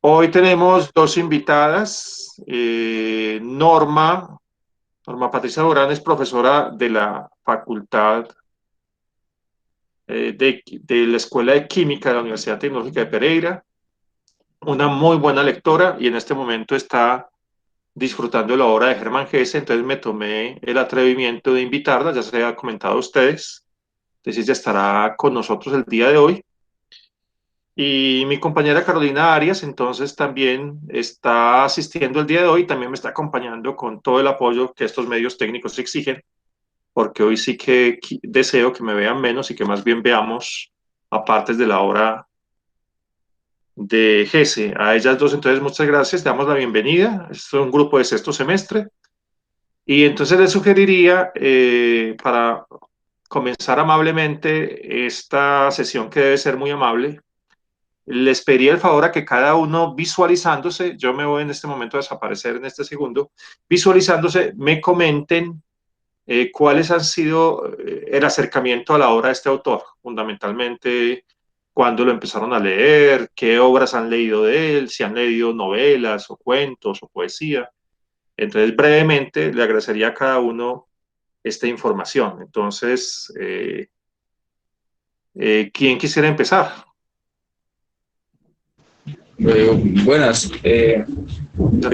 Hoy tenemos dos invitadas. Norma Patricia Borán es profesora de la Facultad de la Escuela de Química de la Universidad Tecnológica de Pereira, una muy buena lectora y en este momento está disfrutando de la obra de Germán Hesse, entonces me tomé el atrevimiento de invitarla, ya se había comentado a ustedes, entonces ella estará con nosotros el día de hoy. Y mi compañera Carolina Arias, entonces también está asistiendo el día de hoy, también me está acompañando con todo el apoyo que estos medios técnicos exigen, porque hoy sí que deseo que me vean menos y que más bien veamos a partes de la obra de Gese. A ellas dos, entonces, muchas gracias, damos la bienvenida. Es un grupo de sexto semestre. Y entonces les sugeriría, para comenzar amablemente esta sesión que debe ser muy amable, les pediría el favor a que cada uno visualizándose, yo me voy en este momento a desaparecer en este segundo, visualizándose, me comenten cuáles han sido el acercamiento a la obra de este autor, fundamentalmente cuándo lo empezaron a leer, qué obras han leído de él, si han leído novelas o cuentos o poesía. Entonces, brevemente, le agradecería a cada uno esta información. Entonces, ¿quién quisiera empezar? Buenas, pero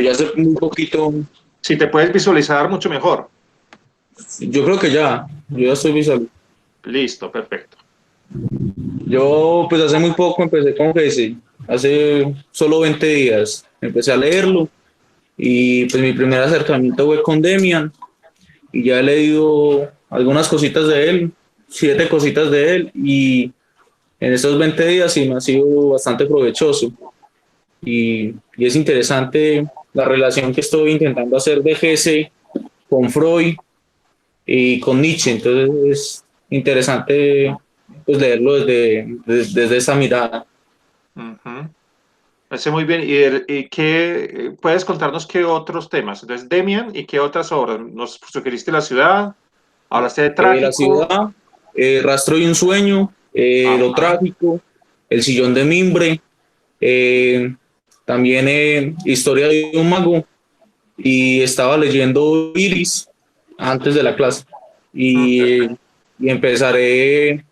ya hace muy poquito, Si te puedes visualizar, mucho mejor. yo creo que yo ya estoy visual. Listo, perfecto. Yo pues hace muy poco empecé con Gese, hace solo 20 días, empecé a leerlo y pues mi primer acercamiento fue con Demian y ya he leído algunas cositas de él, 7 cositas de él y en estos 20 días sí me ha sido bastante provechoso y es interesante la relación que estoy intentando hacer de Gese con Freud y con Nietzsche. Entonces es interesante pues, leerlo desde esa mirada. Ujú. Parece muy bien. ¿Y qué puedes contarnos qué otros temas? Entonces, Demian, ¿y qué otras obras? ¿Nos sugeriste la ciudad? ¿Hablaste de La trágico? ciudad, Rastro y un sueño, Lo Ajá. trágico, El sillón de mimbre, eh, también Historia de un mago y estaba leyendo Iris antes de la clase y, Perfecto. y empezaré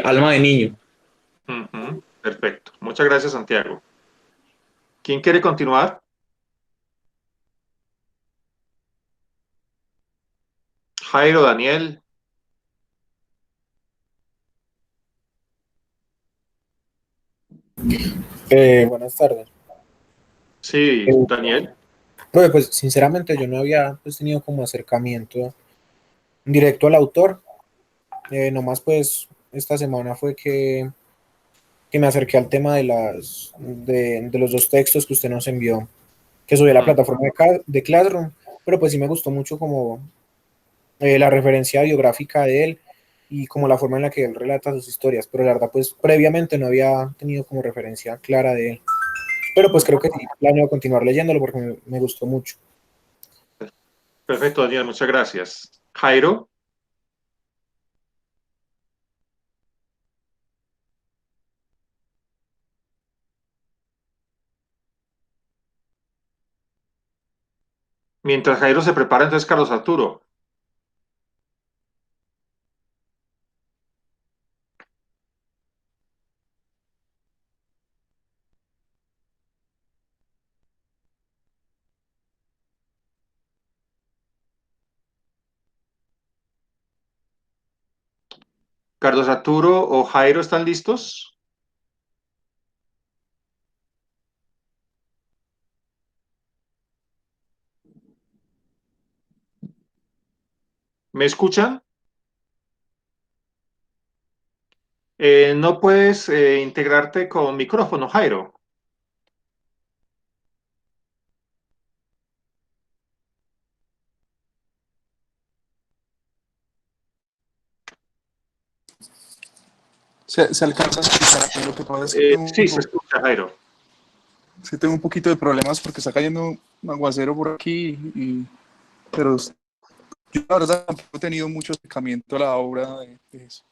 Alma de niño. Ujú. Perfecto. Muchas gracias, Santiago. ¿Quién quiere continuar? Jairo, Daniel. Buenas tardes. Sí, Eh, Daniel. pues sinceramente yo no había pues, tenido como acercamiento directo al autor. Nomás pues esta semana fue que me acerqué al tema de los dos textos que usted nos envió, que subí a la Ujú. plataforma de Classroom, pero pues sí me gustó mucho como la referencia biográfica de él y como la forma en la que él relata sus historias, pero la verdad pues previamente no había tenido como referencia clara de él. Pero pues creo que sí, planeo continuar leyéndolo porque me gustó mucho. Perfecto, Daniel. Muchas gracias. Jairo. Mientras Jairo se prepara, entonces Carlos Arturo. Carlos Arturo o Jairo, ¿están listos? ¿Me escuchan? No puedes integrarte con micrófono, Jairo. Se alcanza a escuchar aquí. Lo que pasa es que Sí, se escucha, Jairo. tengo un poquito de problemas porque está cayendo un aguacero por aquí, pero yo la verdad tampoco he tenido mucho acercamiento a la obra de eso.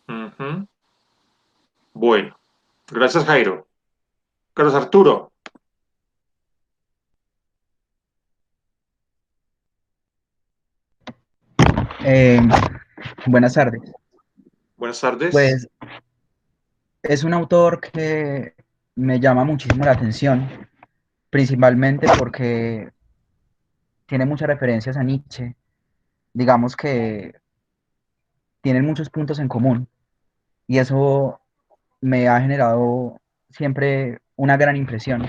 Ujú. Bueno, gracias, Jairo. Carlos Arturo. Eh, Buenas tardes. Buenas tardes. Pues es un autor que me llama muchísimo la atención, principalmente porque tiene muchas referencias a Nietzsche. Digamos que tienen muchos puntos en común y eso me ha generado siempre una gran impresión.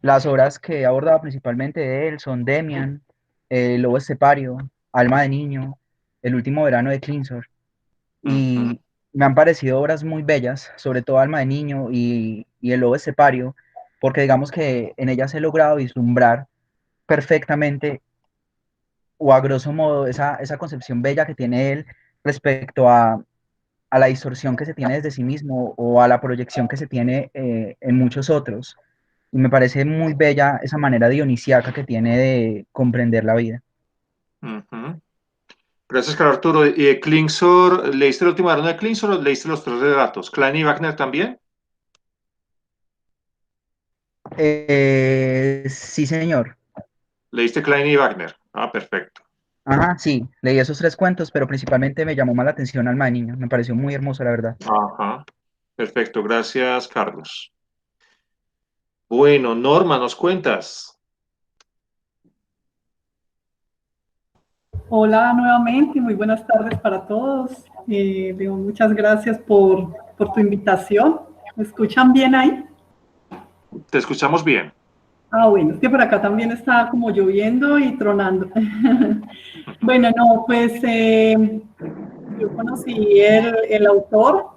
Las obras que he abordado principalmente de él son Demian, El Lobo Estepario, Alma de Niño, El Último Verano de Clinsor. Ujú, Y me han parecido obras muy bellas, sobre todo Alma de Niño y El Lobo Estepario, porque digamos que en ellas he logrado vislumbrar perfectamente o a grosso modo esa concepción bella que tiene él respecto a la distorsión que se tiene desde sí mismo o a la proyección que se tiene en muchos otros. Y me parece muy bella esa manera dionisiaca que tiene de comprender la vida. ujú. Gracias, Carlos Arturo. ¿Y de Klingsor, leíste el último verano de Klingsor o leíste los tres relatos? ¿Klein y Wagner también? Sí, señor. ¿Leíste Klein y Wagner? Ah, perfecto. Ajá, sí, leí esos tres cuentos, pero principalmente me llamó más la atención Alma de Niño. Me pareció muy hermoso, la verdad. Ajá, perfecto. Gracias, Carlos. Bueno, Norma, ¿nos cuentas? Hola nuevamente, muy buenas tardes para todos. Leo, muchas gracias por tu invitación. ¿Me escuchan bien ahí? Te escuchamos bien. Ah, bueno, es que por acá también está como lloviendo y tronando. Bueno, no, pues yo conocí el autor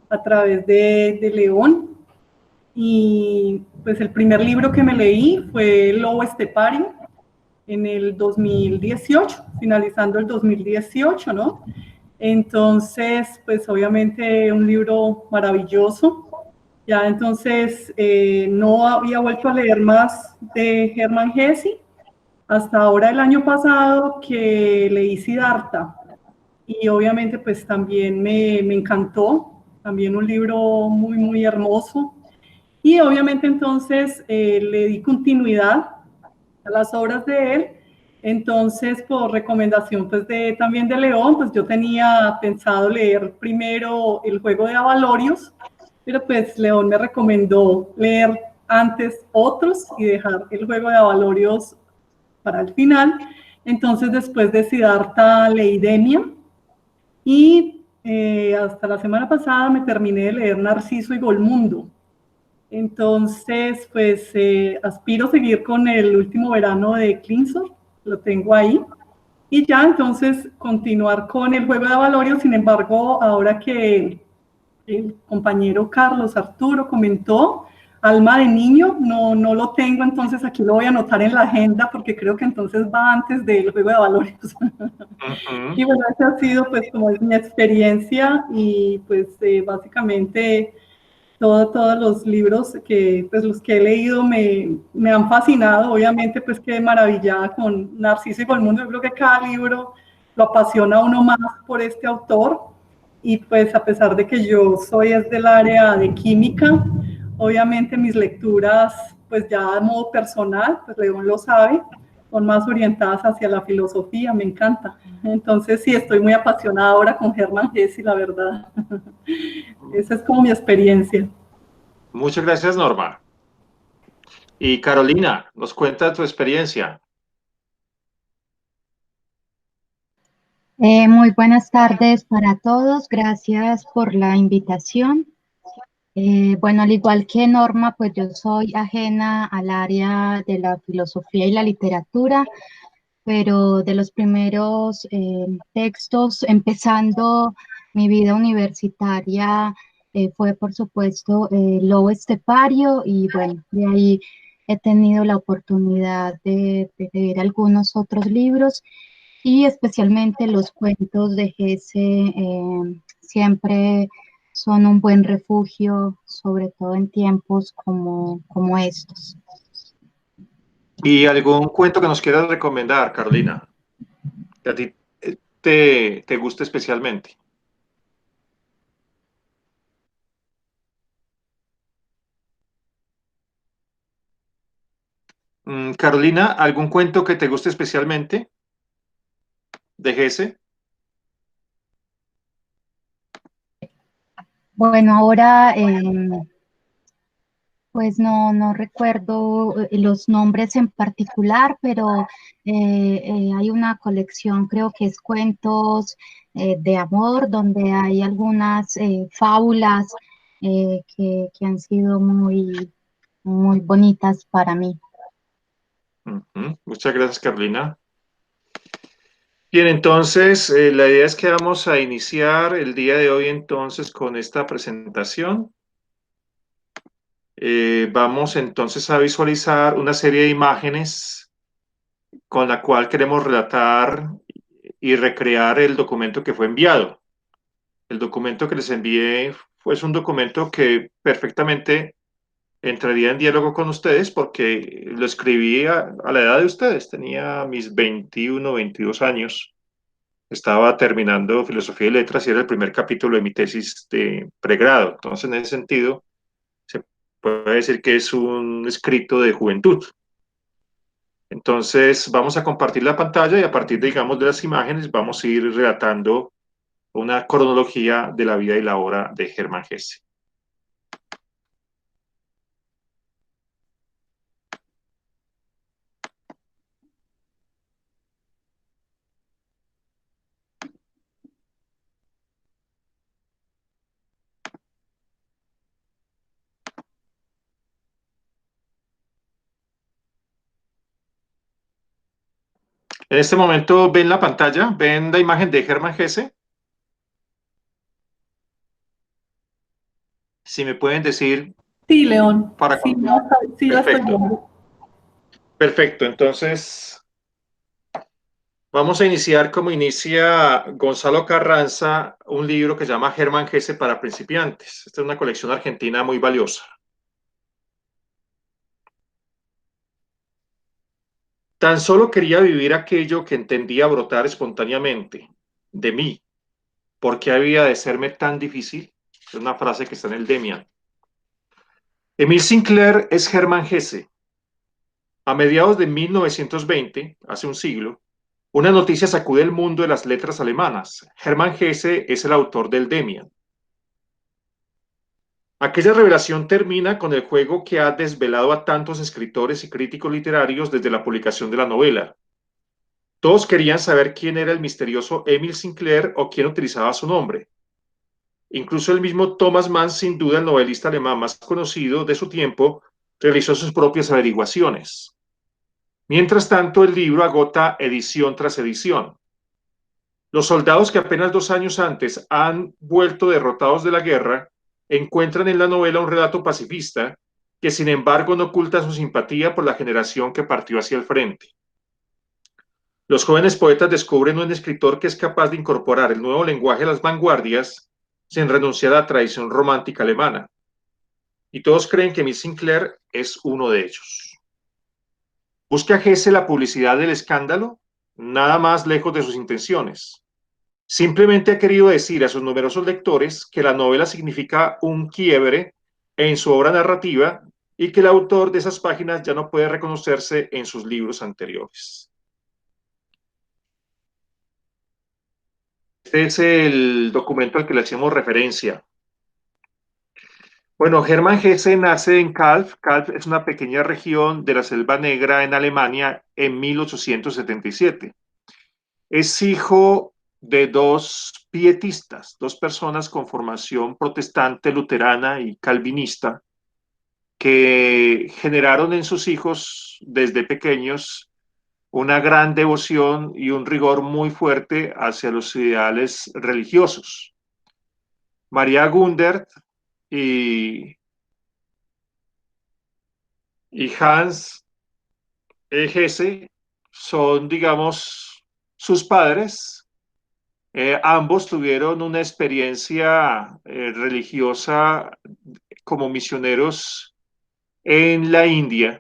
a través de León y pues el primer libro que me leí fue El Lobo Estepario en el 2018, finalizando el 2018, ¿no? Entonces, pues obviamente un libro maravilloso. Ya entonces no había vuelto a leer más de Hermann Hesse hasta ahora el año pasado que leí Siddhartha y obviamente pues también me encantó, también un libro muy, muy hermoso. Y obviamente entonces le di continuidad a las obras de él. Entonces, por recomendación pues también de León, pues yo tenía pensado leer primero El Juego de Avalorios, pero pues León me recomendó leer antes otros y dejar El Juego de Avalorios para el final. Entonces, después de Siddhartha leí Demian y hasta la semana pasada me terminé de leer Narciso y Golmundo. Entonces, pues aspiro a seguir con el último verano de Clinsor, lo tengo ahí. Y ya, entonces, continuar con el juego de Valorio. Sin embargo, ahora que el compañero Carlos Arturo comentó, Alma de Niño, no lo tengo, entonces aquí lo voy a anotar en la agenda porque creo que entonces va antes del juego de valores. Ujú. Y bueno, esa ha sido pues como es mi experiencia y pues básicamente todos los libros que, pues, los que he leído me han fascinado. Obviamente, pues quedé maravillada con Narciso y Golmundo. Yo creo que cada libro lo apasiona a uno más por este autor. Y pues a pesar de que yo es del área de química, obviamente mis lecturas, pues ya de modo personal, pues León lo sabe, son más orientadas hacia la filosofía, me encanta. Entonces sí, estoy muy apasionada ahora con Hermann Hesse, la verdad. Esa es como mi experiencia. Muchas gracias, Norma. Y Carolina, nos cuenta tu experiencia. Muy buenas tardes para todos. Gracias por la invitación. Bueno, al igual que Norma, pues yo soy ajena al área de la filosofía y la literatura, pero de los primeros textos, empezando mi vida universitaria, fue por supuesto Lobo Estepario y bueno, de ahí he tenido la oportunidad de leer algunos otros libros y especialmente los cuentos de Hesse siempre son un buen refugio, sobre todo en tiempos como estos. ¿Y algún cuento que nos quieras recomendar, Carolina? Que a ti te guste especialmente. Carolina, ¿algún cuento que te guste especialmente de Gese? Bueno, ahora pues no recuerdo los nombres en particular, pero hay una colección, creo que es cuentos de amor, donde hay algunas fábulas que han sido muy bonitas para mí. Muchas gracias, Carolina. Bien, entonces la idea es que vamos a iniciar el día de hoy entonces con esta presentación. Vamos entonces a visualizar una serie de imágenes con la cual queremos relatar y recrear el documento que fue enviado. El documento que les envié fue un documento que perfectamente entraría en diálogo con ustedes porque lo escribí a la edad de ustedes. Tenía mis 21, 22 años. Estaba terminando Filosofía y Letras y era el primer capítulo de mi tesis de pregrado. Entonces, en ese sentido, se puede decir que es un escrito de juventud. Entonces, vamos a compartir la pantalla y a partir, digamos, de las imágenes vamos a ir relatando una cronología de la vida y la obra de Hermann Hesse. En este momento ven la pantalla, ven la imagen de Hermann Hesse. Si me pueden decir Sí, León. para Sí, cuándo. sí la estoy Perfecto. viendo. Perfecto. Entonces, vamos a iniciar como inicia Gonzalo Carranza, un libro que se llama Hermann Hesse para principiantes. Esta es una colección argentina muy valiosa. Tan solo quería vivir aquello que entendía brotar espontáneamente de mí. ¿Por qué había de serme tan difícil? Es una frase que está en el Demian. Emil Sinclair es Hermann Hesse. A mediados de 1920, hace un siglo, una noticia sacude el mundo de las letras alemanas. Hermann Hesse es el autor del Demian. Aquella revelación termina con el juego que ha desvelado a tantos escritores y críticos literarios desde la publicación de la novela. Todos querían saber quién era el misterioso Emil Sinclair o quién utilizaba su nombre. Incluso el mismo Thomas Mann, sin duda el novelista alemán más conocido de su tiempo, realizó sus propias averiguaciones. Mientras tanto, el libro agota edición tras edición. Los soldados que apenas 2 años antes han vuelto derrotados de la guerra encuentran en la novela un relato pacifista que sin embargo no oculta su simpatía por la generación que partió hacia el frente. Los jóvenes poetas descubren un escritor que es capaz de incorporar el nuevo lenguaje a las vanguardias sin renunciar a la tradición romántica alemana. Y todos creen que Miss Sinclair es uno de ellos. ¿Busca Hesse la publicidad del escándalo? Nada más lejos de sus intenciones. Simplemente ha querido decir a sus numerosos lectores que la novela significa un quiebre en su obra narrativa y que el autor de esas páginas ya no puede reconocerse en sus libros anteriores. Este es el documento al que le hacemos referencia. Bueno, Hermann Hesse nace en Calw. Calw es una pequeña región de la Selva Negra en Alemania en 1877. Es hijo de dos pietistas, dos personas con formación protestante, luterana y calvinista, que generaron en sus hijos desde pequeños una gran devoción y un rigor muy fuerte hacia los ideales religiosos. María Gundert y, y Hans Hesse son, digamos, sus padres. Ambos tuvieron una experiencia religiosa como misioneros en la India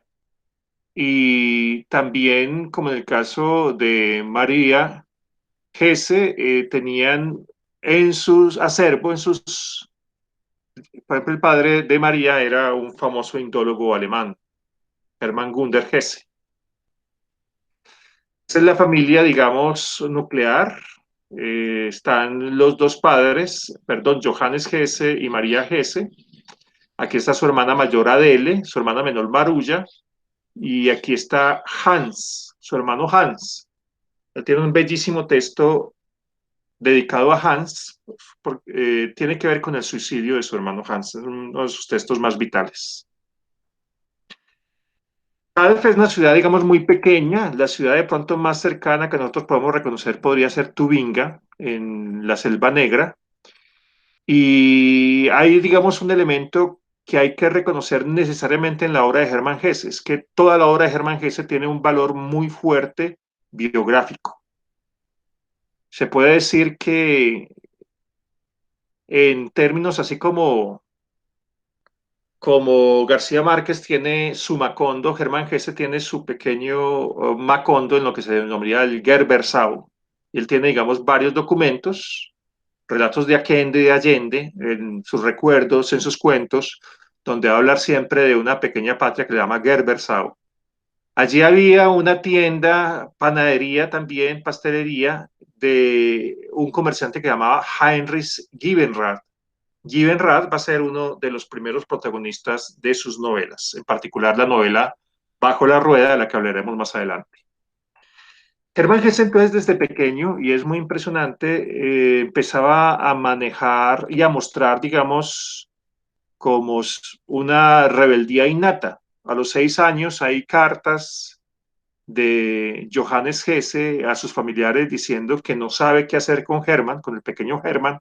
y también, como en el caso de María Hesse, tenían en sus acervo, por ejemplo, el padre de María era un famoso indólogo alemán, Hermann Gunder Hesse. Esa es la familia, digamos, nuclear. están los dos padres, perdón, Johannes Hesse y María Hesse. Aquí está su hermana mayor Adele, su hermana menor Marulla, y aquí está Hans, su hermano Hans. Él tiene un bellísimo texto dedicado a Hans, porque, tiene que ver con el suicidio de su hermano Hans, es uno de sus textos más vitales. Calf es una ciudad, digamos, muy pequeña. La ciudad de pronto más cercana que nosotros podemos reconocer podría ser Tubinga, en la Selva Negra. Y hay, digamos, un elemento que hay que reconocer necesariamente en la obra de Hermann Hesse, es que toda la obra de Hermann Hesse tiene un valor muy fuerte biográfico. Se puede decir que en términos así como García Márquez tiene su Macondo, Germán Hesse tiene su pequeño Macondo en lo que se denomina el Gerbersau. Y él tiene, digamos, varios documentos, relatos de Allende y de Allende, en sus recuerdos, en sus cuentos, donde va a hablar siempre de una pequeña patria que le llama Gerbersau. Allí había una tienda, panadería también, pastelería, de un comerciante que llamaba Heinrich Gibenrath. Givenrad va a ser uno de los primeros protagonistas de sus novelas, en particular la novela Bajo la Rueda, de la que hablaremos más adelante. Hermann Hesse entonces desde pequeño, y es muy impresionante, empezaba a manejar y a mostrar, digamos, como una rebeldía innata. A los 6 años hay cartas de Johannes Hesse a sus familiares diciendo que no sabe qué hacer con Hermann, con el pequeño Hermann,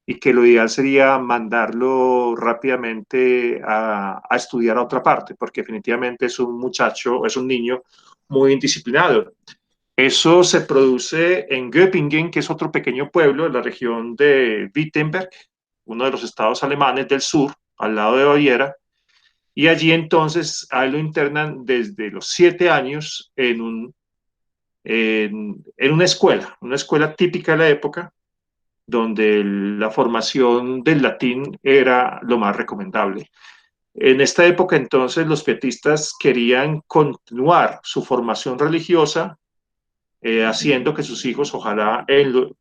y que lo ideal sería mandarlo rápidamente a estudiar a otra parte, porque definitivamente es un muchacho, es un niño muy indisciplinado. Eso se produce en Göppingen, que es otro pequeño pueblo de la región de Wittenberg, uno de los estados alemanes del sur, al lado de Baviera, y allí entonces a él lo internan desde los 7 años en una escuela típica de la época, donde la formación del latín era lo más recomendable. En esta época entonces los pietistas querían continuar su formación religiosa, haciendo que sus hijos, ojalá,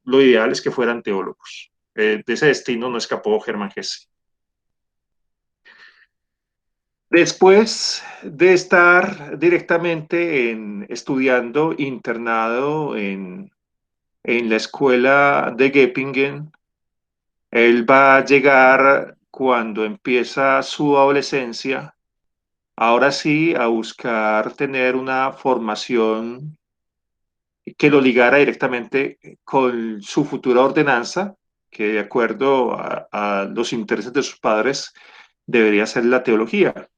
lo ideal es que fueran teólogos. De ese destino no escapó Germán Hesse. Después de estar directamente estudiando internado en la escuela de Göppingen, él va a llegar cuando empieza su adolescencia, ahora sí, a buscar tener una formación que lo ligara directamente con su futura ordenanza, que de acuerdo a los intereses de sus padres debería ser la teología.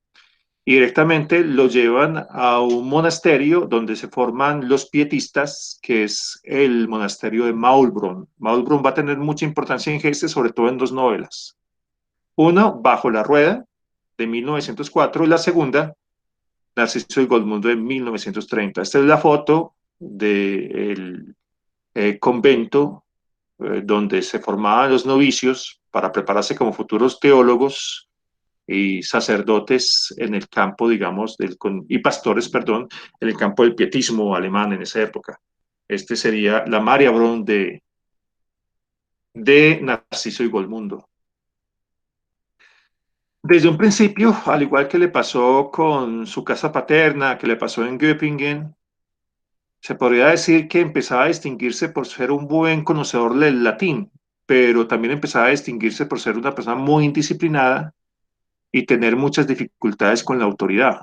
Y directamente lo llevan a un monasterio donde se forman los pietistas, que es el monasterio de Maulbronn. Maulbronn va a tener mucha importancia en Hesse, sobre todo en dos novelas. Uno, Bajo la Rueda, de 1904, y la segunda, Narciso y Goldmundo, de 1930. Esta es la foto del convento donde se formaban los novicios para prepararse como futuros teólogos y sacerdotes en el campo, digamos, y pastores, perdón, en el campo del pietismo alemán en esa época. Este sería la Mariabrunn de Narciso y Goldmundo. Desde un principio, al igual que le pasó con su casa paterna, que le pasó en Göppingen, se podría decir que empezaba a distinguirse por ser un buen conocedor del latín, pero también empezaba a distinguirse por ser una persona muy indisciplinada y tener muchas dificultades con la autoridad.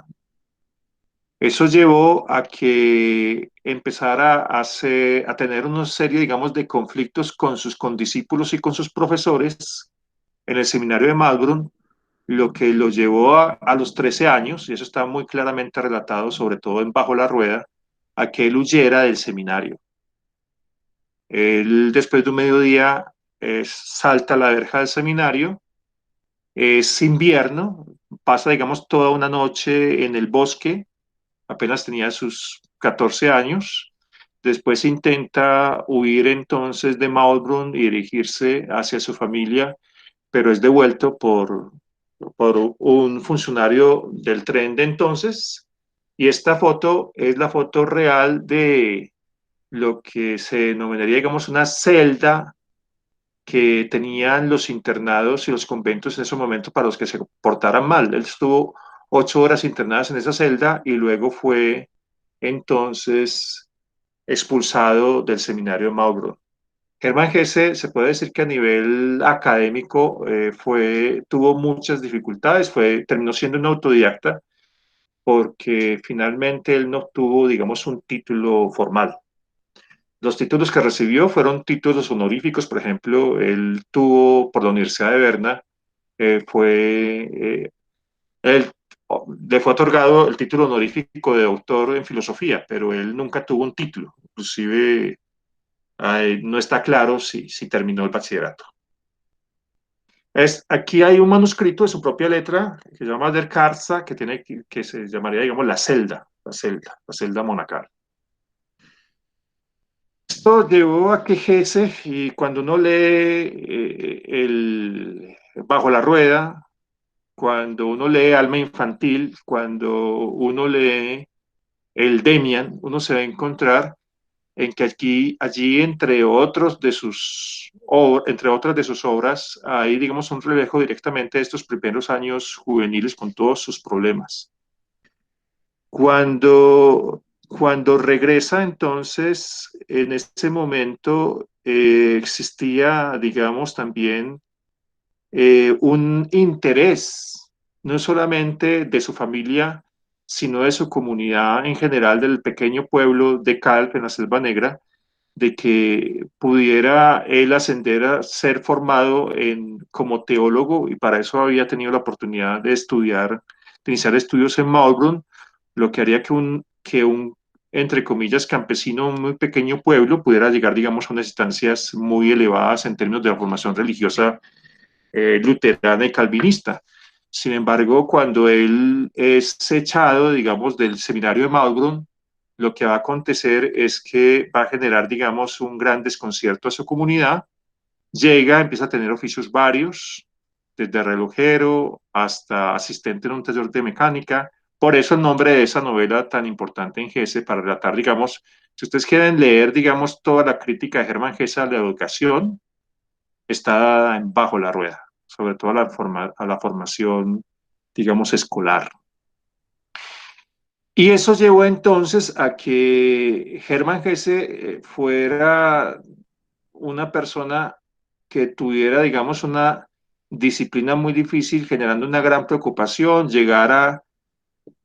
Eso llevó a que empezara a tener una serie, digamos, de conflictos con sus condiscípulos y con sus profesores en el seminario de Malbrunn, lo que lo llevó a los 13 años, y eso está muy claramente relatado, sobre todo en Bajo la Rueda, a que él huyera del seminario. Él, después de un mediodía, salta a la verja del seminario, es invierno, pasa, digamos, toda una noche en el bosque, apenas tenía sus 14 años. Después intenta huir entonces de Maulbronn y dirigirse hacia su familia, pero es devuelto por un funcionario del tren de entonces. Y esta foto es la foto real lo que se denominaría, digamos, una celda que tenían los internados y los conventos en ese momento para los que se portaran mal. Él estuvo 8 horas internadas en esa celda y luego fue entonces expulsado del seminario de Maulbronn. Hermann Hesse se puede decir que a nivel académico tuvo muchas dificultades, terminó siendo un autodidacta porque finalmente él no obtuvo, digamos, un título formal. Los títulos que recibió fueron títulos honoríficos, por ejemplo, él tuvo por la Universidad de Berna, eh, fue, eh, él, le fue otorgado el título honorífico de doctor en filosofía, pero él nunca tuvo un título, inclusive no está claro si terminó el bachillerato. Aquí hay un manuscrito de su propia letra que se llama Der Karza, que se llamaría, digamos, la celda monacal. Esto llevó a que Hesse, y cuando uno lee Bajo la Rueda, cuando uno lee Alma Infantil, cuando uno lee el Demian, uno se va a encontrar en que allí entre otras de sus obras, hay, digamos, un reflejo directamente de estos primeros años juveniles con todos sus problemas. Cuando regresa, entonces, en ese momento existía, digamos, también un interés, no solamente de su familia, sino de su comunidad en general, del pequeño pueblo de Calp en la Selva Negra, de que pudiera él ascender a ser formado como teólogo, y para eso había tenido la oportunidad de iniciar estudios en Maulbronn, lo que haría que un, entre comillas, campesino, un muy pequeño pueblo, pudiera llegar, digamos, a unas instancias muy elevadas en términos de la formación religiosa luterana y calvinista. Sin embargo, cuando él es echado, digamos, del seminario de Maulbronn, lo que va a acontecer es que va a generar, digamos, un gran desconcierto a su comunidad. Llega, empieza a tener oficios varios, desde relojero hasta asistente en un taller de mecánica. Por eso el nombre de esa novela tan importante en Hesse, para relatar, digamos, si ustedes quieren leer, digamos, toda la crítica de Hermann Hesse a la educación, está Bajo la Rueda, sobre todo a la formación, digamos, escolar. Y eso llevó entonces a que Hermann Hesse fuera una persona que tuviera, digamos, una disciplina muy difícil, generando una gran preocupación, llegara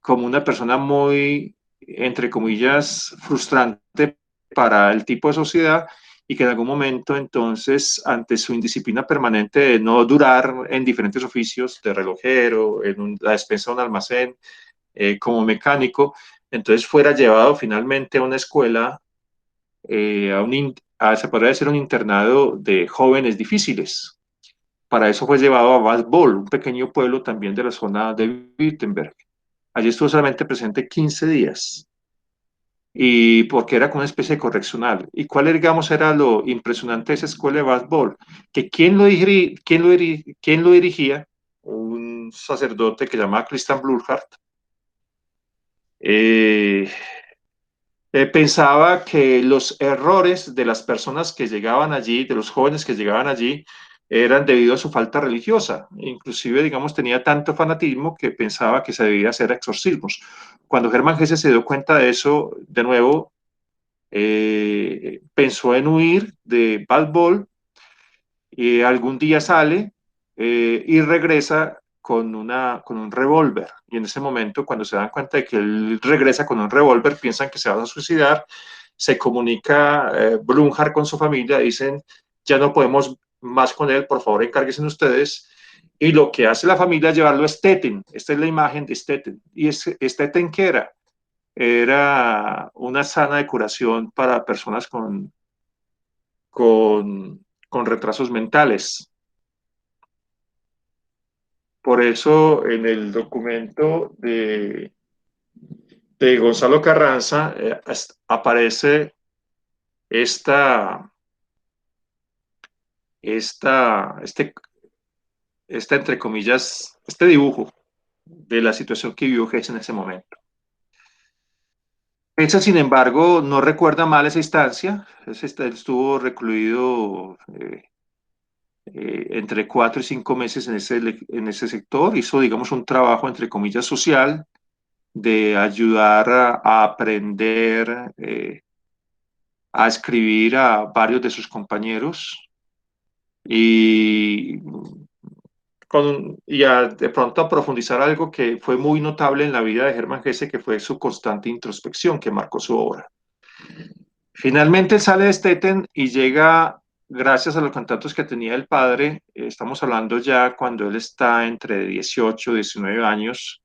como una persona muy, entre comillas, frustrante para el tipo de sociedad, y que en algún momento entonces, ante su indisciplina permanente de no durar en diferentes oficios, de relojero, la despensa de un almacén, como mecánico, entonces fuera llevado finalmente a una escuela, se podría decir un internado de jóvenes difíciles. Para eso fue llevado a Bad Boll, un pequeño pueblo también de la zona de Wittenberg. Allí estuvo solamente presente 15 días, y porque era como una especie de correccional. ¿Y cuál, digamos, era lo impresionante de esa escuela de Bad Boll? Que quién lo dirigía, un sacerdote que se llamaba Christian Blurhardt, eh, pensaba que los errores de las personas que llegaban allí, de los jóvenes que llegaban allí, eran debido a su falta religiosa. Inclusive, digamos, tenía tanto fanatismo que pensaba que se debía hacer exorcismos. Cuando Hermann Hesse se dio cuenta de eso, de nuevo, pensó en huir de Bad Boll, y algún día sale y regresa con un revólver. Y en ese momento, cuando se dan cuenta de que él regresa con un revólver, piensan que se va a suicidar. Se comunica Blumhardt con su familia, dicen, ya no podemos más con él, por favor encárguense ustedes. Y lo que hace la familia es llevarlo a Stettin. Esta es la imagen de Stettin. ¿Y Stettin qué era? Era una sana de curación para personas con retrasos mentales. Por eso en el documento de Gonzalo Carranza aparece esta, esta, este, entre comillas, este dibujo de la situación que vivió Hess en ese momento. Esa, sin embargo, no recuerda mal esa instancia. Él estuvo recluido entre 4 y 5 meses en ese sector. Hizo, digamos, un trabajo, entre comillas, social, de ayudar a aprender a escribir a varios de sus compañeros y, de pronto a profundizar algo que fue muy notable en la vida de Hermann Hesse, que fue su constante introspección que marcó su obra. Finalmente sale de Stettin y llega, gracias a los contactos que tenía el padre, estamos hablando ya cuando él está entre 18 y 19 años,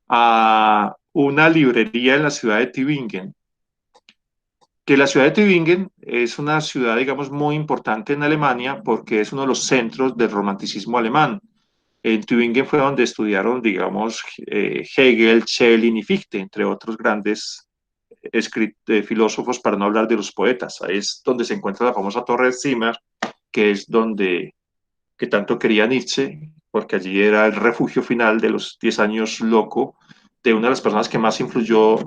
a una librería en la ciudad de Tübingen, que la ciudad de Tübingen es una ciudad, digamos, muy importante en Alemania porque es uno de los centros del romanticismo alemán. En Tübingen fue donde estudiaron, digamos, Hegel, Schelling y Fichte, entre otros grandes filósofos, para no hablar de los poetas. Ahí es donde se encuentra la famosa Torre de Zimmer, que es donde que tanto quería Nietzsche, porque allí era el refugio final de los 10 años loco de una de las personas que más influyó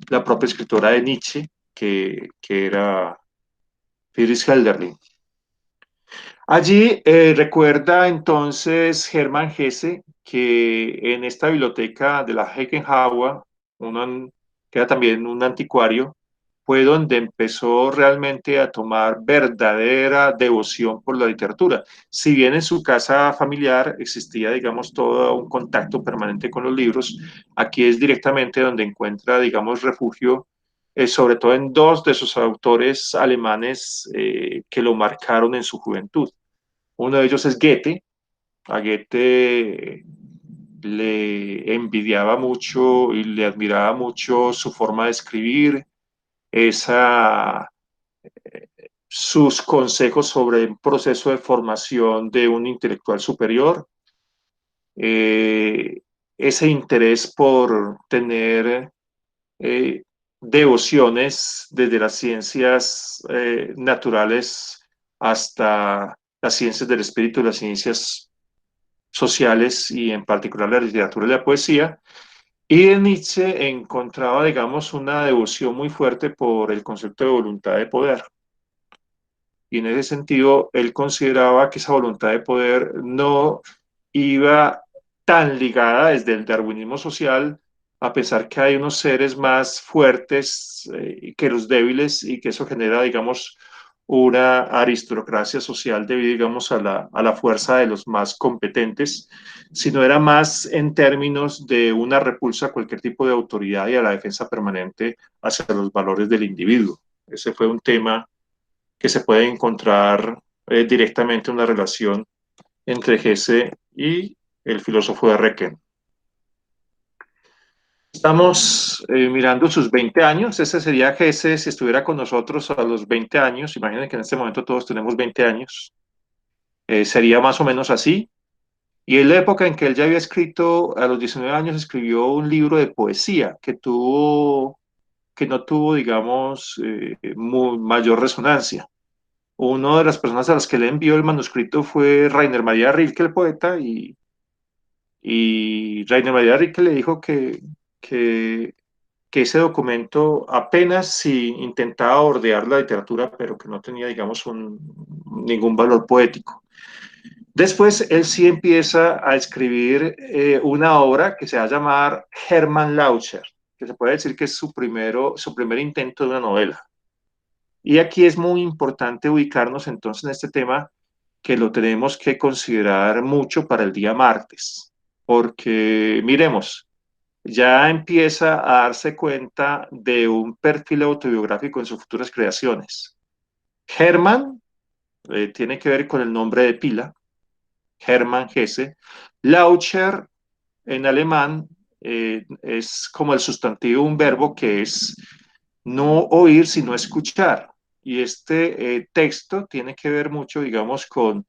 la propia escritora de Nietzsche, que era Friedrich Hölderlin. Allí recuerda entonces Hermann Hesse que en esta biblioteca de la Heckenhauer, que era también un anticuario, fue donde empezó realmente a tomar verdadera devoción por la literatura. Si bien en su casa familiar existía, digamos, todo un contacto permanente con los libros, aquí es directamente donde encuentra, digamos, refugio, sobre todo en dos de sus autores alemanes que lo marcaron en su juventud. Uno de ellos es Goethe. A Goethe le envidiaba mucho y le admiraba mucho su forma de escribir, esa, sus consejos sobre un proceso de formación de un intelectual superior, eh, ese interés por tener eh, devociones desde las ciencias naturales hasta las ciencias del espíritu y las ciencias sociales y en particular la literatura y la poesía. Y en Nietzsche encontraba, digamos, una devoción muy fuerte por el concepto de voluntad de poder. Y en ese sentido, él consideraba que esa voluntad de poder no iba tan ligada desde el darwinismo social, a pesar que hay unos seres más fuertes que los débiles y que eso genera, digamos, una aristocracia social debido, digamos, a la fuerza de los más competentes, sino era más en términos de una repulsa a cualquier tipo de autoridad y a la defensa permanente hacia los valores del individuo. Ese fue un tema que se puede encontrar directamente una relación entre Hesse y el filósofo de Recken. Estamos mirando sus 20 años, ese sería Hesse si estuviera con nosotros a los 20 años, imaginen que en este momento todos tenemos 20 años, sería más o menos así, y en la época en que él ya había escrito, a los 19 años escribió un libro de poesía que no tuvo, digamos, mayor resonancia. Una de las personas a las que le envió el manuscrito fue Rainer Maria Rilke, el poeta, y Rainer Maria Rilke le dijo que, que ese documento apenas si intentaba bordear la literatura, pero que no tenía, digamos, ningún valor poético. Después él sí empieza a escribir una obra que se va a llamar Hermann Laucher, que se puede decir que es su primer intento de una novela. Y aquí es muy importante ubicarnos entonces en este tema que lo tenemos que considerar mucho para el día martes, porque miremos, ya empieza a darse cuenta de un perfil autobiográfico en sus futuras creaciones. Hermann tiene que ver con el nombre de pila, Hermann Hesse. Laucher en alemán es como el sustantivo, un verbo que es no oír, sino escuchar. Y este texto tiene que ver mucho, digamos, con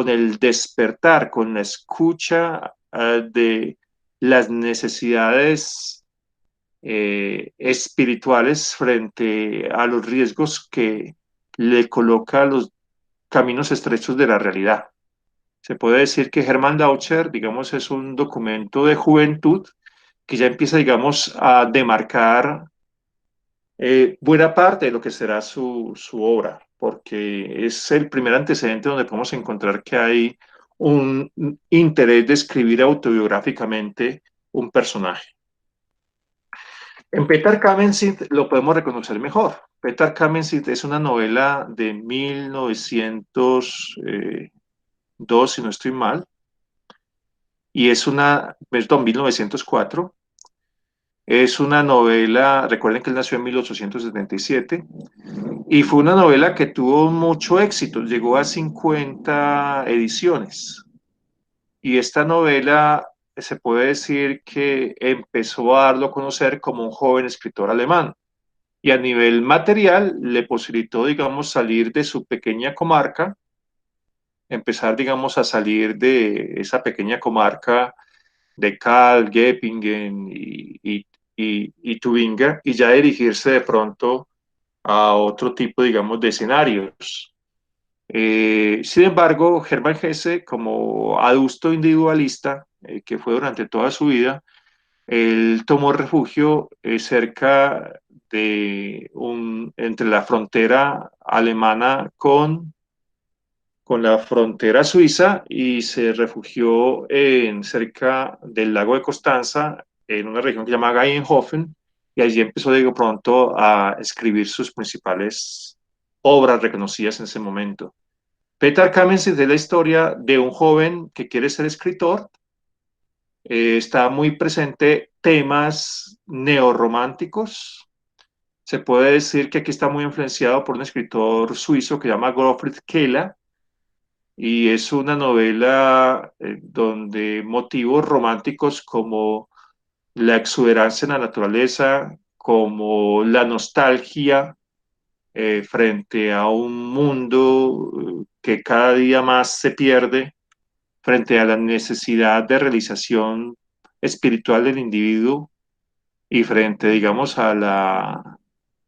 el despertar, con la escucha de las necesidades espirituales frente a los riesgos que le coloca los caminos estrechos de la realidad. Se puede decir que Hermann Laucher, digamos, es un documento de juventud que ya empieza, digamos, a demarcar buena parte de lo que será su obra, porque es el primer antecedente donde podemos encontrar que hay un interés de escribir autobiográficamente un personaje. En Petar Kamensit lo podemos reconocer mejor. Petar Kamensit es una novela de 1902, si no estoy mal, y es perdón, 1904. Es una novela, recuerden que él nació en 1877, y fue una novela que tuvo mucho éxito, llegó a 50 ediciones. Y esta novela se puede decir que empezó a darlo a conocer como un joven escritor alemán. Y a nivel material le posibilitó, digamos, salir de su pequeña comarca, empezar, digamos, a salir de esa pequeña comarca de Kahl, Göppingen y Tübingen, y ya dirigirse de pronto a otro tipo, digamos, de escenarios. Sin embargo, Hermann Hesse, como adusto individualista, que fue durante toda su vida, él tomó refugio cerca entre la frontera alemana con la frontera suiza y se refugió cerca del lago de Constanza, en una región que se llama Gaienhofen, y allí empezó de pronto a escribir sus principales obras reconocidas en ese momento. Petar Kamenz es de la historia de un joven que quiere ser escritor. Está muy presente temas neorrománticos. Se puede decir que aquí está muy influenciado por un escritor suizo que se llama Gottfried Keller, y es una novela donde motivos románticos como la exuberancia en la naturaleza, como la nostalgia frente a un mundo que cada día más se pierde, frente a la necesidad de realización espiritual del individuo y frente, digamos, a la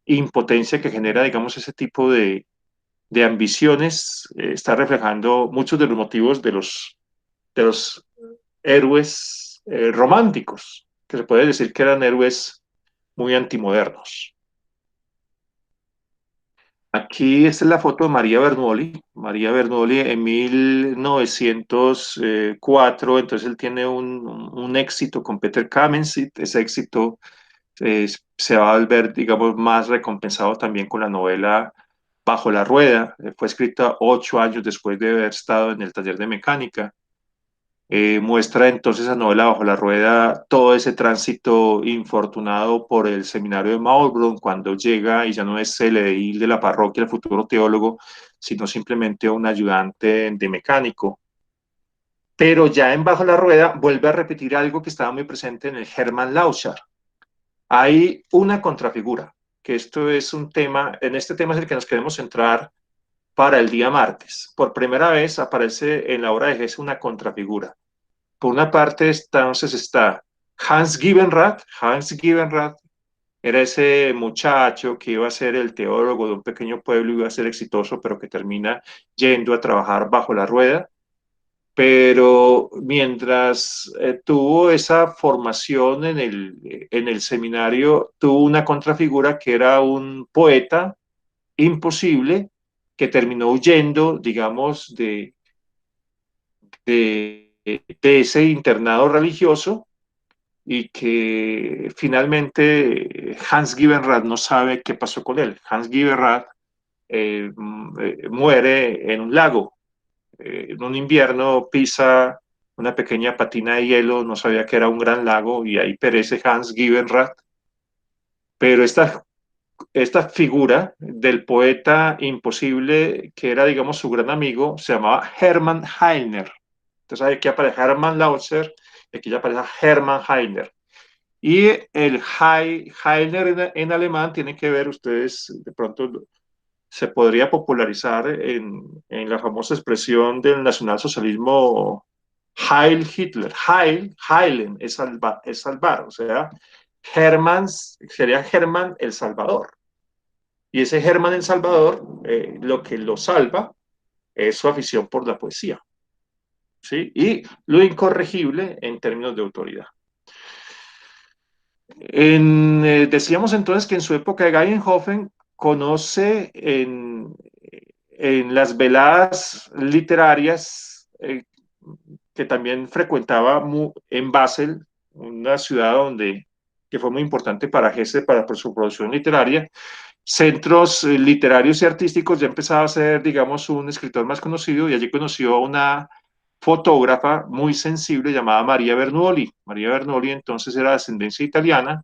impotencia que genera, digamos, ese tipo de ambiciones, está reflejando muchos de los motivos de los héroes románticos, que se puede decir que eran héroes muy antimodernos. Aquí esta es la foto de María Bernoulli. María Bernoulli en 1904, entonces él tiene un éxito con Peter Kamensit. Ese éxito se va a ver, digamos, más recompensado también con la novela Bajo la Rueda. Fue escrita 8 años después de haber estado en el taller de mecánica. Muestra entonces la novela Bajo la Rueda todo ese tránsito infortunado por el seminario de Maulbronn cuando llega y ya no es el edil de la parroquia, el futuro teólogo, sino simplemente un ayudante de mecánico. Pero ya en Bajo la Rueda vuelve a repetir algo que estaba muy presente en el Hermann Lauschar. Hay una contrafigura, que esto es un tema, en este tema es el que nos queremos centrar para el día martes. Por primera vez aparece en la obra de Hesse una contrafigura. Por una parte, entonces está Hans Gibenrath. Hans Gibenrath era ese muchacho que iba a ser el teólogo de un pequeño pueblo, iba a ser exitoso, pero que termina yendo a trabajar bajo la rueda. Pero mientras tuvo esa formación en el seminario, tuvo una contrafigura que era un poeta imposible que terminó huyendo, digamos, de ese internado religioso, y que finalmente Hans Gibenrath no sabe qué pasó con él. Hans Gibenrath muere en un lago. En un invierno pisa una pequeña patina de hielo, no sabía que era un gran lago, y ahí perece Hans Gibenrath. Pero esta figura del poeta imposible, que era, digamos, su gran amigo, se llamaba Hermann Heiner. Entonces aquí aparece Hermann Lauscher, y aquí ya aparece Hermann Heiner. Y el Heiner en alemán tiene que ver, ustedes de pronto se podría popularizar en la famosa expresión del nacionalsocialismo Heil Hitler. Heilen es salvar, o sea, Hermann sería Hermann el Salvador. Y ese Hermann el Salvador, lo que lo salva es su afición por la poesía, ¿sí? Y lo incorregible en términos de autoridad. Decíamos entonces que en su época Geigenhofen conoce en las veladas literarias que también frecuentaba en Basel, una ciudad que fue muy importante para Hesse, por su producción literaria, centros literarios y artísticos, ya empezaba a ser, digamos, un escritor más conocido y allí conoció a una fotógrafa muy sensible llamada María Bernoulli. María Bernoulli entonces era de ascendencia italiana,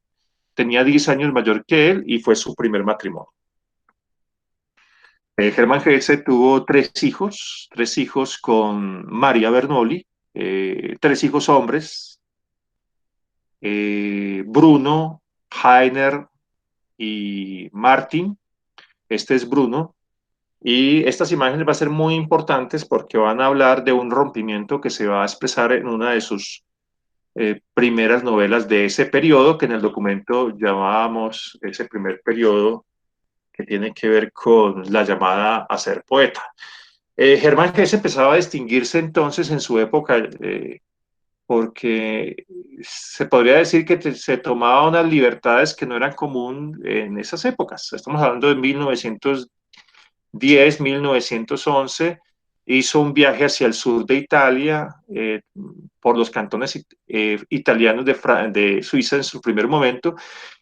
tenía 10 años mayor que él y fue su primer matrimonio. Germán Hesse tuvo tres hijos con María Bernoulli, tres hijos hombres, Bruno, Heiner y Martin. Este es Bruno. Y estas imágenes van a ser muy importantes porque van a hablar de un rompimiento que se va a expresar en una de sus primeras novelas de ese periodo, que en el documento llamábamos ese primer periodo que tiene que ver con la llamada a ser poeta. Germán Hesse empezaba a distinguirse entonces en su época porque se podría decir que se tomaba unas libertades que no eran común en esas épocas. Estamos hablando de 1910, 1911, hizo un viaje hacia el sur de Italia, por los cantones italianos de Suiza en su primer momento,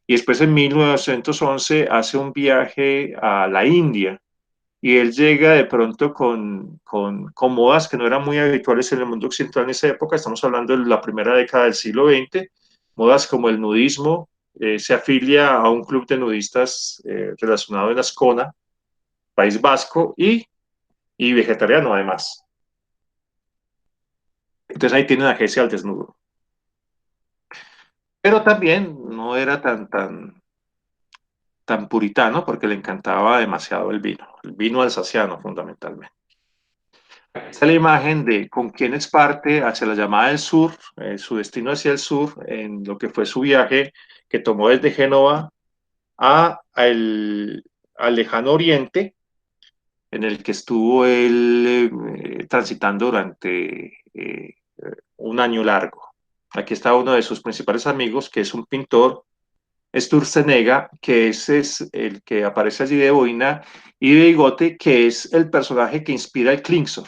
y después en 1911 hace un viaje a la India, y él llega de pronto con modas que no eran muy habituales en el mundo occidental en esa época. Estamos hablando de la primera década del siglo XX, modas como el nudismo. Se afilia a un club de nudistas relacionado en Ascona, País Vasco, y vegetariano además. Entonces ahí tienen a Hesse al desnudo. Pero también no era tan puritano porque le encantaba demasiado el vino alsaciano fundamentalmente. Esta es la imagen de con quienes parte hacia la llamada del sur, su destino hacia el sur, en lo que fue su viaje que tomó desde Génova al lejano oriente, en el que estuvo él transitando durante un año largo. Aquí está uno de sus principales amigos, que es un pintor, Sturzenegger, que ese es el que aparece allí de boina y de bigote, que es el personaje que inspira el Klingsor,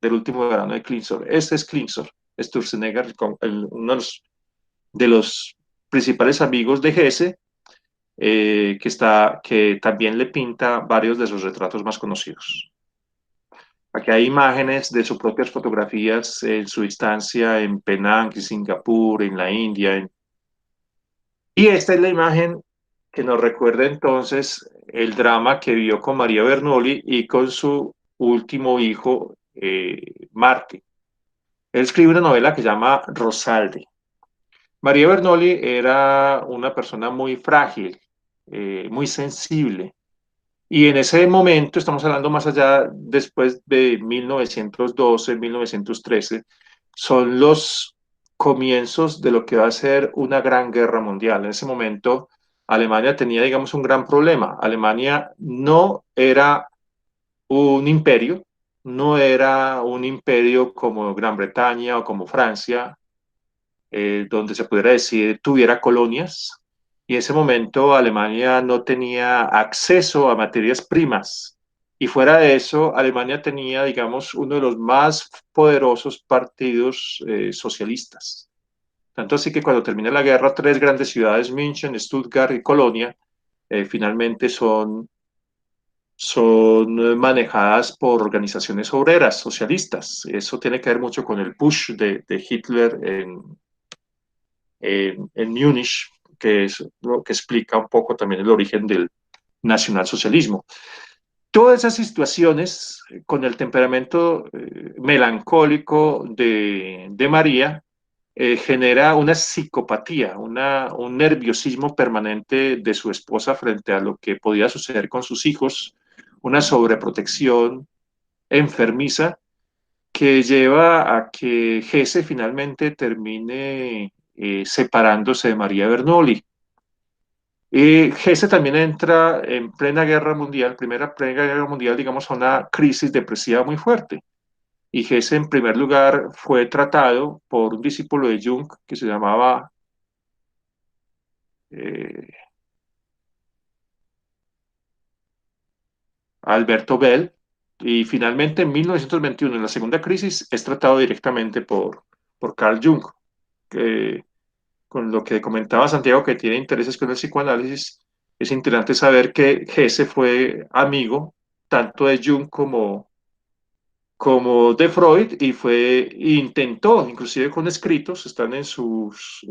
del último verano de Klingsor. Este es Klingsor, Sturzenegger, uno de los principales amigos de Hesse, que también le pinta varios de sus retratos más conocidos. Aquí hay imágenes de sus propias fotografías en su estancia en Penang, en Singapur, en la India. Y esta es la imagen que nos recuerda entonces el drama que vio con María Bernoulli y con su último hijo, Martín. Él escribe una novela que se llama Rosalde. María Bernoulli era una persona muy frágil, muy sensible. Y en ese momento, estamos hablando más allá, después de 1912, 1913, son los comienzos de lo que va a ser una gran guerra mundial. En ese momento, Alemania tenía, digamos, un gran problema. Alemania no era un imperio, no era un imperio como Gran Bretaña o como Francia, donde se pudiera decir tuviera colonias, y en ese momento Alemania no tenía acceso a materias primas. Y fuera de eso, Alemania tenía, digamos, uno de los más poderosos partidos socialistas. Tanto así que cuando termina la guerra, tres grandes ciudades, München, Stuttgart y Colonia, finalmente son manejadas por organizaciones obreras socialistas. Eso tiene que ver mucho con el push de Hitler en Múnich, que es lo que explica un poco también el origen del nacionalsocialismo. Todas esas situaciones, con el temperamento melancólico de María, genera una psicopatía, un nerviosismo permanente de su esposa frente a lo que podía suceder con sus hijos, una sobreprotección enfermiza que lleva a que Hesse finalmente termine separándose de María Bernoulli. Hesse también entra en plena guerra mundial, plena guerra mundial, digamos, a una crisis depresiva muy fuerte. Y Hesse, en primer lugar, fue tratado por un discípulo de Jung que se llamaba Alberto Bell, y finalmente en 1921, en la segunda crisis, es tratado directamente por Carl Jung, que, con lo que comentaba Santiago, que tiene intereses con el psicoanálisis. Es interesante saber que Hesse fue amigo tanto de Jung como de Freud, y intentó, inclusive con escritos, están en sus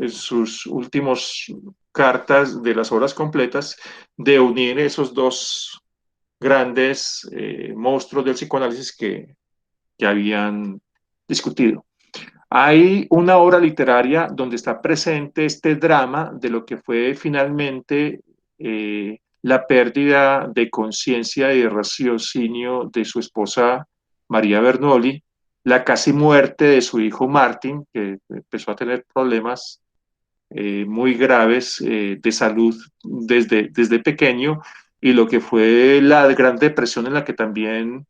últimos cartas de las obras completas, de unir esos dos grandes monstruos del psicoanálisis que habían discutido. Hay una obra literaria donde está presente este drama de lo que fue finalmente la pérdida de conciencia y de raciocinio de su esposa María Bernoli, la casi muerte de su hijo Martin, que empezó a tener problemas muy graves de salud desde pequeño, y lo que fue la Gran Depresión en la que también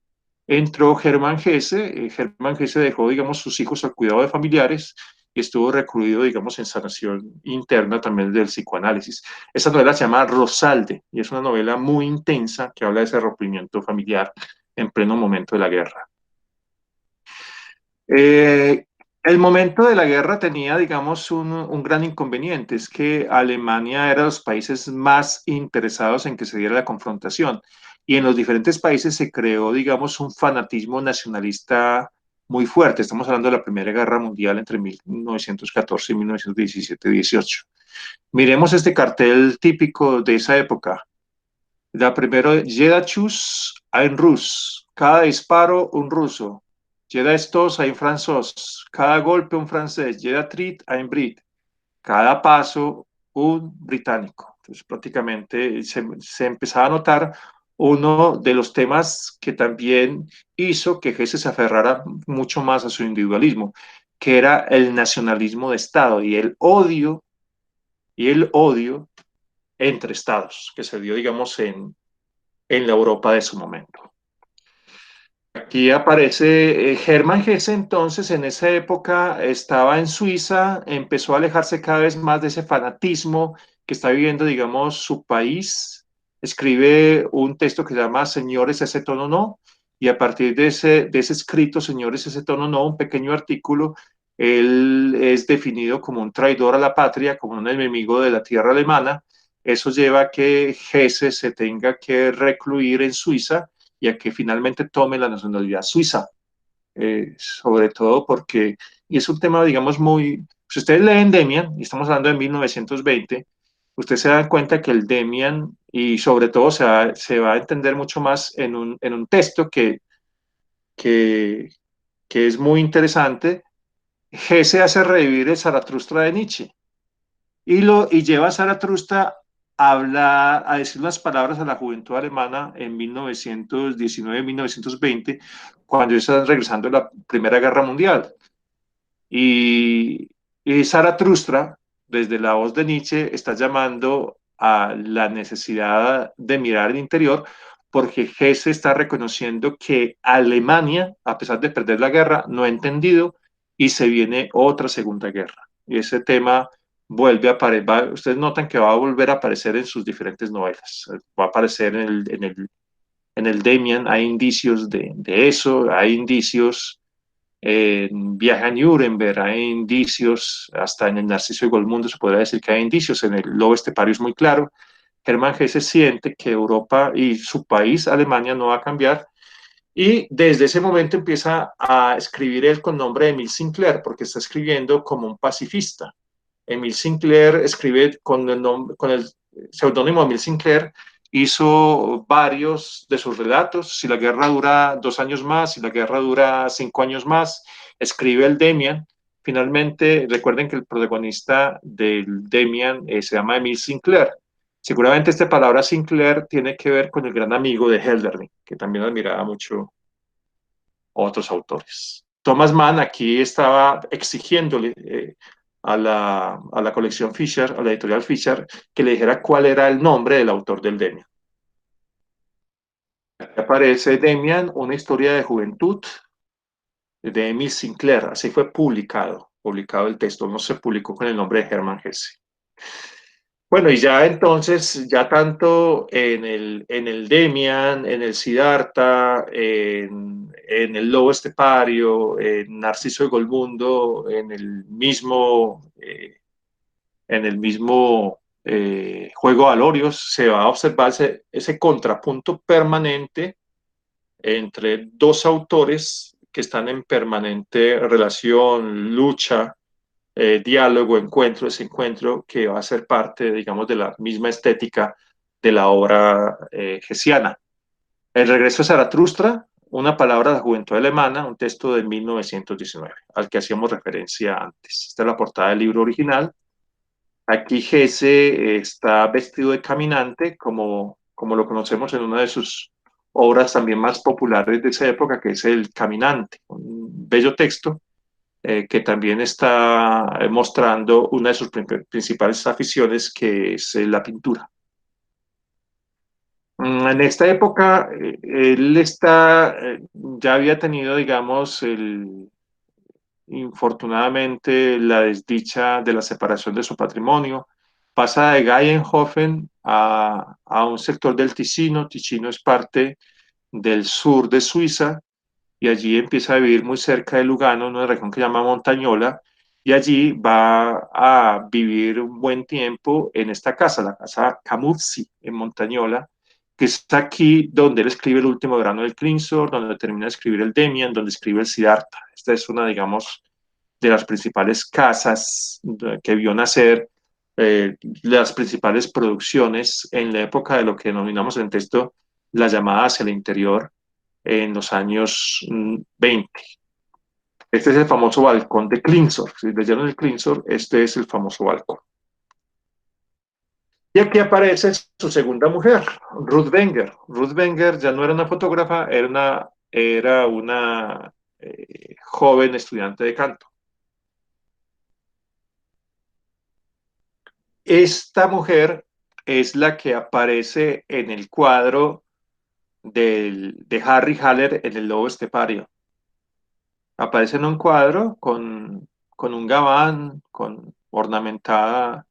entró Germán Hesse. Germán Hesse dejó, digamos, sus hijos al cuidado de familiares y estuvo recluido, digamos, en sanación interna también del psicoanálisis. Esa novela se llama Rosalde y es una novela muy intensa que habla de ese rompimiento familiar en pleno momento de la guerra. Eh, el momento de la guerra tenía, digamos, un gran inconveniente, es que Alemania era de los países más interesados en que se diera la confrontación, y en los diferentes países se creó, digamos, un fanatismo nacionalista muy fuerte. Estamos hablando de la Primera Guerra Mundial entre 1914 y 1917-18. Miremos este cartel típico de esa época. La primero, Jeda Chus ein Rus, cada disparo un ruso. Jeda estos ein francés, cada golpe un francés. Jeda trit ein Brit, cada paso un británico. Entonces prácticamente se empezaba a notar uno de los temas que también hizo que Hesse se aferrara mucho más a su individualismo, que era el nacionalismo de Estado y el odio entre estados, que se dio, digamos, en la Europa de su momento. Aquí aparece Hermann Hesse. Entonces, en esa época estaba en Suiza, empezó a alejarse cada vez más de ese fanatismo que está viviendo, digamos, su país. Escribe un texto que se llama Señores, ese tono no, y a partir de ese escrito, Señores, ese tono no, un pequeño artículo, él es definido como un traidor a la patria, como un enemigo de la tierra alemana. Eso lleva a que Hesse se tenga que recluir en Suiza y a que finalmente tome la nacionalidad suiza, sobre todo porque, y es un tema, digamos, si ustedes leen Demian, y estamos hablando de 1920, ustedes se dan cuenta que el Demian, y sobre todo se va a entender mucho más en un texto que, que es muy interesante. Hesse hace revivir el Zaratustra de Nietzsche y lleva a Zaratustra a decir unas palabras a la juventud alemana en 1919-1920, cuando ellos estaban regresando de la Primera Guerra Mundial. Y Zaratustra, desde la voz de Nietzsche, está llamando a la necesidad de mirar el interior, porque Hesse está reconociendo que Alemania, a pesar de perder la guerra, no ha entendido y se viene otra Segunda Guerra. Y ese tema vuelve a aparecer, ustedes notan que va a volver a aparecer en sus diferentes novelas, va a aparecer en el Demian, hay indicios de eso, hay indicios en Viaje a Nuremberg, hay indicios, hasta en el Narciso y Golmundo se podría decir que hay indicios, en el Lobo Estepario es muy claro. Hermann Hesse siente que Europa y su país, Alemania, no va a cambiar, y desde ese momento empieza a escribir él con nombre de Emile Sinclair, porque está escribiendo como un pacifista. Emile Sinclair escribe con el seudónimo Emile Sinclair, hizo varios de sus relatos. Si la guerra dura 2 años más, si la guerra dura 5 años más, escribe el Demian. Finalmente, recuerden que el protagonista del Demian se llama Emile Sinclair. Seguramente esta palabra Sinclair tiene que ver con el gran amigo de Hölderlin, que también admiraba mucho a otros autores. Thomas Mann aquí estaba exigiéndole a la colección Fisher, a la editorial Fisher, que le dijera cuál era el nombre del autor del Demian. Aquí aparece Demian, una historia de juventud de Emile Sinclair. Así fue publicado el texto, no se publicó con el nombre de Hermann Hesse. Bueno, y ya entonces, ya tanto en el Demian, en el Siddhartha, en el Lobo Estepario, en Narciso de Golmundo, en el mismo Juego de Alorios, se va a observar ese contrapunto permanente entre dos autores que están en permanente relación, lucha, diálogo, encuentro, desencuentro, que va a ser parte, digamos, de la misma estética de la obra hesiana. El regreso de Zaratustra, una palabra de la juventud alemana, un texto de 1919, al que hacíamos referencia antes. Esta es la portada del libro original. Aquí Hesse está vestido de caminante, como lo conocemos en una de sus obras también más populares de esa época, que es El Caminante, un bello texto que también está mostrando una de sus principales aficiones, que es la pintura. En esta época, él ya había tenido, digamos, infortunadamente la desdicha de la separación de su patrimonio. Pasa de Geienhofen a un sector del Ticino. Ticino es parte del sur de Suiza, y allí empieza a vivir muy cerca de Lugano, en una región que se llama Montagnola, y allí va a vivir un buen tiempo en esta casa, la casa Camuzzi, en Montagnola, que es aquí donde él escribe el último grano del Klingsor, donde termina de escribir el Demian, donde escribe el Siddhartha. Esta es una, digamos, de las principales casas que vio nacer las principales producciones en la época de lo que denominamos en el texto la llamada hacia el interior, en los años 20. Este es el famoso balcón de Klingsor. Si leyeron el Klingsor, este es el famoso balcón. Y aquí aparece su segunda mujer, Ruth Wenger. Ruth Wenger ya no era una fotógrafa, era una joven estudiante de canto. Esta mujer es la que aparece en el cuadro de Harry Haller en El Lobo Estepario. Aparece en un cuadro con un gabán, ornamentada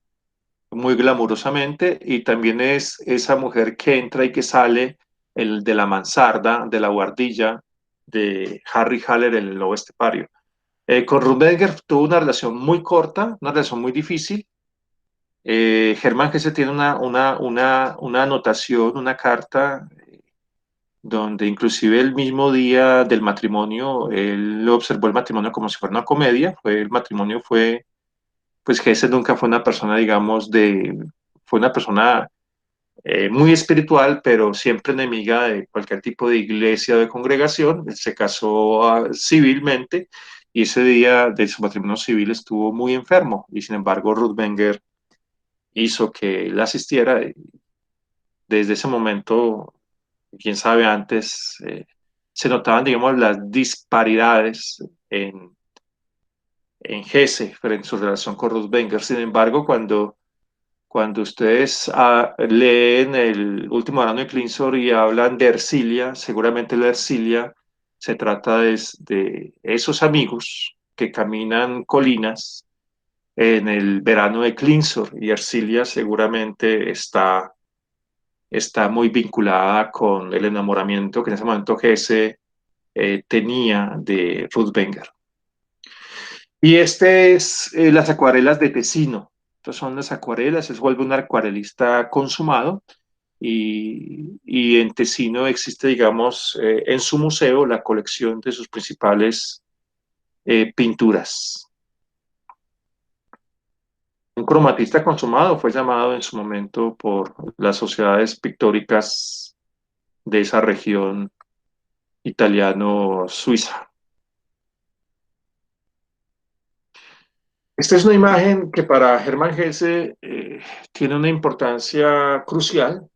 muy glamurosamente, y también es esa mujer que entra y que sale de la mansarda, de la guardilla de Harry Haller en El Lobo Estepario. Con Ruth Wenger tuvo una relación muy corta, una relación muy difícil. Germán Gese tiene una anotación, una carta, donde inclusive el mismo día del matrimonio, él observó el matrimonio como si fuera una comedia. Pues Gese nunca fue una persona, digamos, fue una persona muy espiritual, pero siempre enemiga de cualquier tipo de iglesia o de congregación. Él se casó civilmente, y ese día de su matrimonio civil estuvo muy enfermo, y sin embargo Ruth Wenger hizo que él asistiera. Desde ese momento, quién sabe antes, se notaban, digamos, las disparidades en Hesse frente a su relación con Ruth Wenger. Sin embargo, cuando ustedes leen el último verano de Klingsor y hablan de Ercilia, seguramente la Ercilia se trata de esos amigos que caminan colinas en el verano de Klingsor, y Ercilia seguramente está muy vinculada con el enamoramiento que en ese momento Hesse tenía de Ruth Wenger. Y este es las acuarelas de Tesino. Estas son las acuarelas, él se vuelve un acuarelista consumado, y en Tesino existe, digamos, en su museo la colección de sus principales pinturas. Un cromatista consumado fue llamado en su momento por las sociedades pictóricas de esa región italiano-suiza. Esta es una imagen que para Germán Hesse tiene una importancia crucial.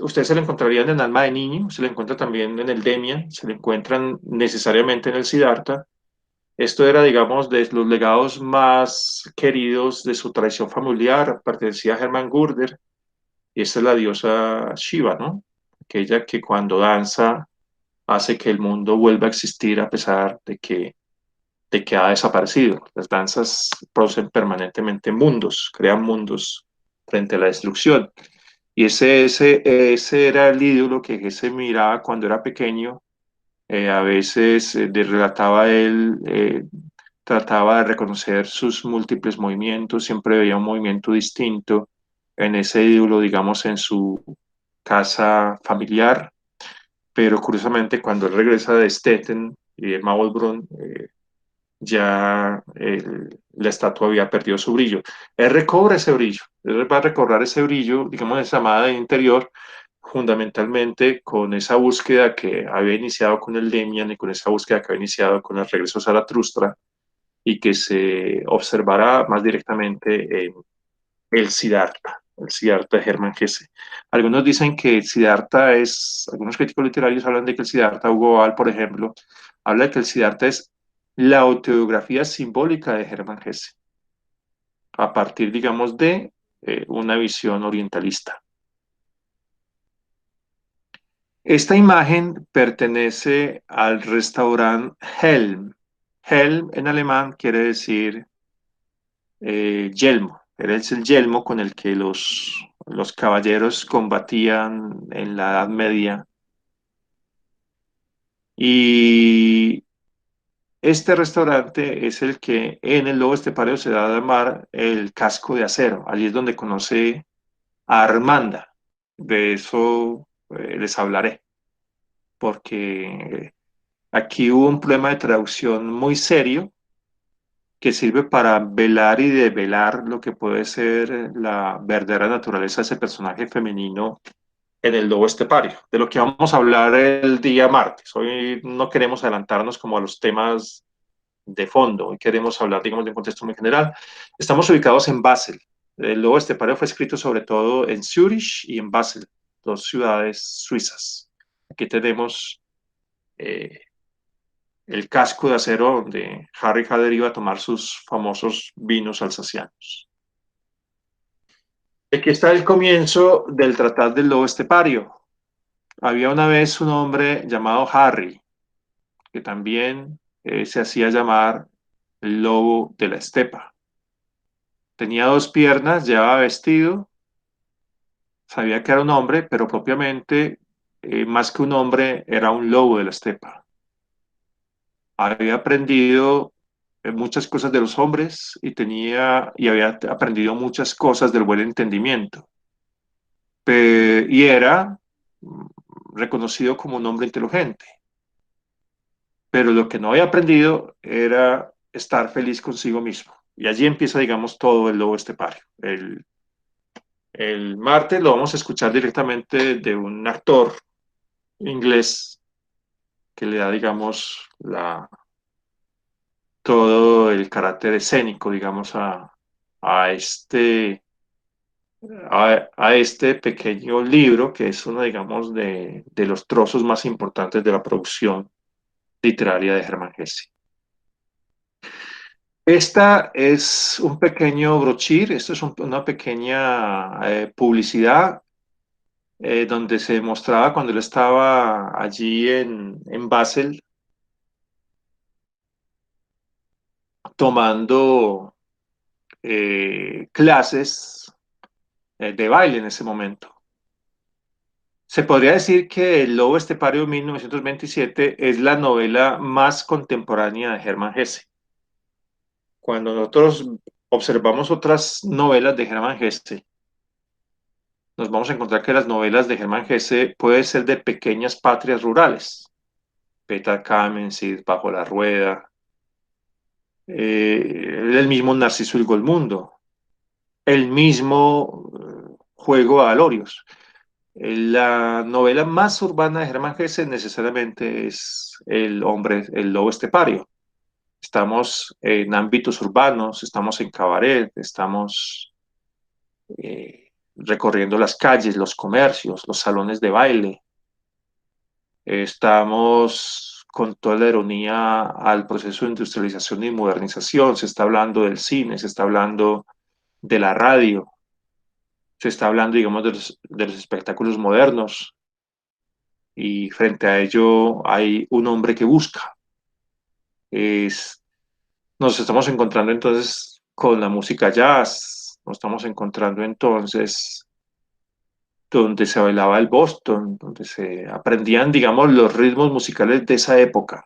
Ustedes se la encontrarían en Alma de Niño, se la encuentra también en el Demian, se la encuentran necesariamente en el Siddhartha. Esto era, digamos, de los legados más queridos de su tradición familiar. Pertenecía a Hermann Gurder, y esta es la diosa Shiva, ¿no? Aquella que cuando danza hace que el mundo vuelva a existir, a pesar de que de que ha desaparecido. Las danzas producen permanentemente mundos, crean mundos frente a la destrucción. Y ese era el ídolo que Hesse miraba cuando era pequeño. A veces relataba él, trataba de reconocer sus múltiples movimientos, siempre veía un movimiento distinto en ese ídolo, digamos, en su casa familiar, pero curiosamente cuando él regresa de Stettin y de Maulbronn, ya la estatua había perdido su brillo. Él recobra ese brillo, él va a recobrar ese brillo, digamos, esa amada interior, fundamentalmente con esa búsqueda que había iniciado con el Demian y con esa búsqueda que había iniciado con el regreso a Zaratustra y que se observará más directamente en el Siddhartha de Hermann Hesse. Algunos dicen que el Siddhartha algunos críticos literarios hablan de que el Siddhartha, Hugo Ball, por ejemplo, habla de que el Siddhartha es la autobiografía simbólica de Hermann Hesse, a partir, digamos, de una visión orientalista. Esta imagen pertenece al restaurante Helm. Helm en alemán quiere decir yelmo. Es el yelmo con el que los caballeros combatían en la Edad Media. Y este restaurante es el que en el Lobo Estepario se da a llamar el Casco de Acero. Allí es donde conoce a Armanda. De eso les hablaré, porque aquí hubo un problema de traducción muy serio que sirve para velar y develar lo que puede ser la verdadera naturaleza de ese personaje femenino en el lobo estepario, de lo que vamos a hablar el día martes. Hoy no queremos adelantarnos como a los temas de fondo, hoy queremos hablar, digamos, de un contexto muy general. Estamos ubicados en Basel. El lobo estepario fue escrito sobre todo en Zurich y en Basel, dos ciudades suizas. Aquí tenemos el casco de acero donde Harry Hader iba a tomar sus famosos vinos alsacianos. Aquí está el comienzo del Tratado del Lobo Estepario. Había una vez un hombre llamado Harry, que también se hacía llamar el lobo de la estepa. Tenía dos piernas, llevaba vestido, sabía que era un hombre, pero propiamente, más que un hombre, era un lobo de la estepa. Había aprendido muchas cosas de los hombres y había aprendido muchas cosas del buen entendimiento. Y era reconocido como un hombre inteligente. Pero lo que no había aprendido era estar feliz consigo mismo. Y allí empieza, digamos, todo el lobo estepario. El martes lo vamos a escuchar directamente de un actor inglés que le da, digamos, todo el carácter escénico, digamos, a este pequeño libro, que es uno, digamos, de los trozos más importantes de la producción literaria de Hermann Hesse. Esta es un pequeño brochir, esto es una pequeña publicidad donde se mostraba cuando él estaba allí en Basel tomando clases de baile en ese momento. Se podría decir que El Lobo Estepario de 1927 es la novela más contemporánea de Hermann Hesse. Cuando nosotros observamos otras novelas de Hermann Hesse, nos vamos a encontrar que las novelas de Hermann Hesse pueden ser de pequeñas patrias rurales. Peter Kamenzind, Bajo la Rueda, el mismo Narciso y el Golmundo, el mismo Juego a Alorios. La novela más urbana de Hermann Hesse necesariamente es El hombre, el lobo estepario. Estamos en ámbitos urbanos, estamos en cabaret, estamos recorriendo las calles, los comercios, los salones de baile. Estamos con toda la ironía al proceso de industrialización y modernización. Se está hablando del cine, se está hablando de la radio, se está hablando, digamos, de los espectáculos modernos. Y frente a ello hay un hombre que busca. Es Nos estamos encontrando entonces con la música jazz, nos estamos encontrando entonces donde se bailaba el Boston, donde se aprendían, digamos, los ritmos musicales de esa época.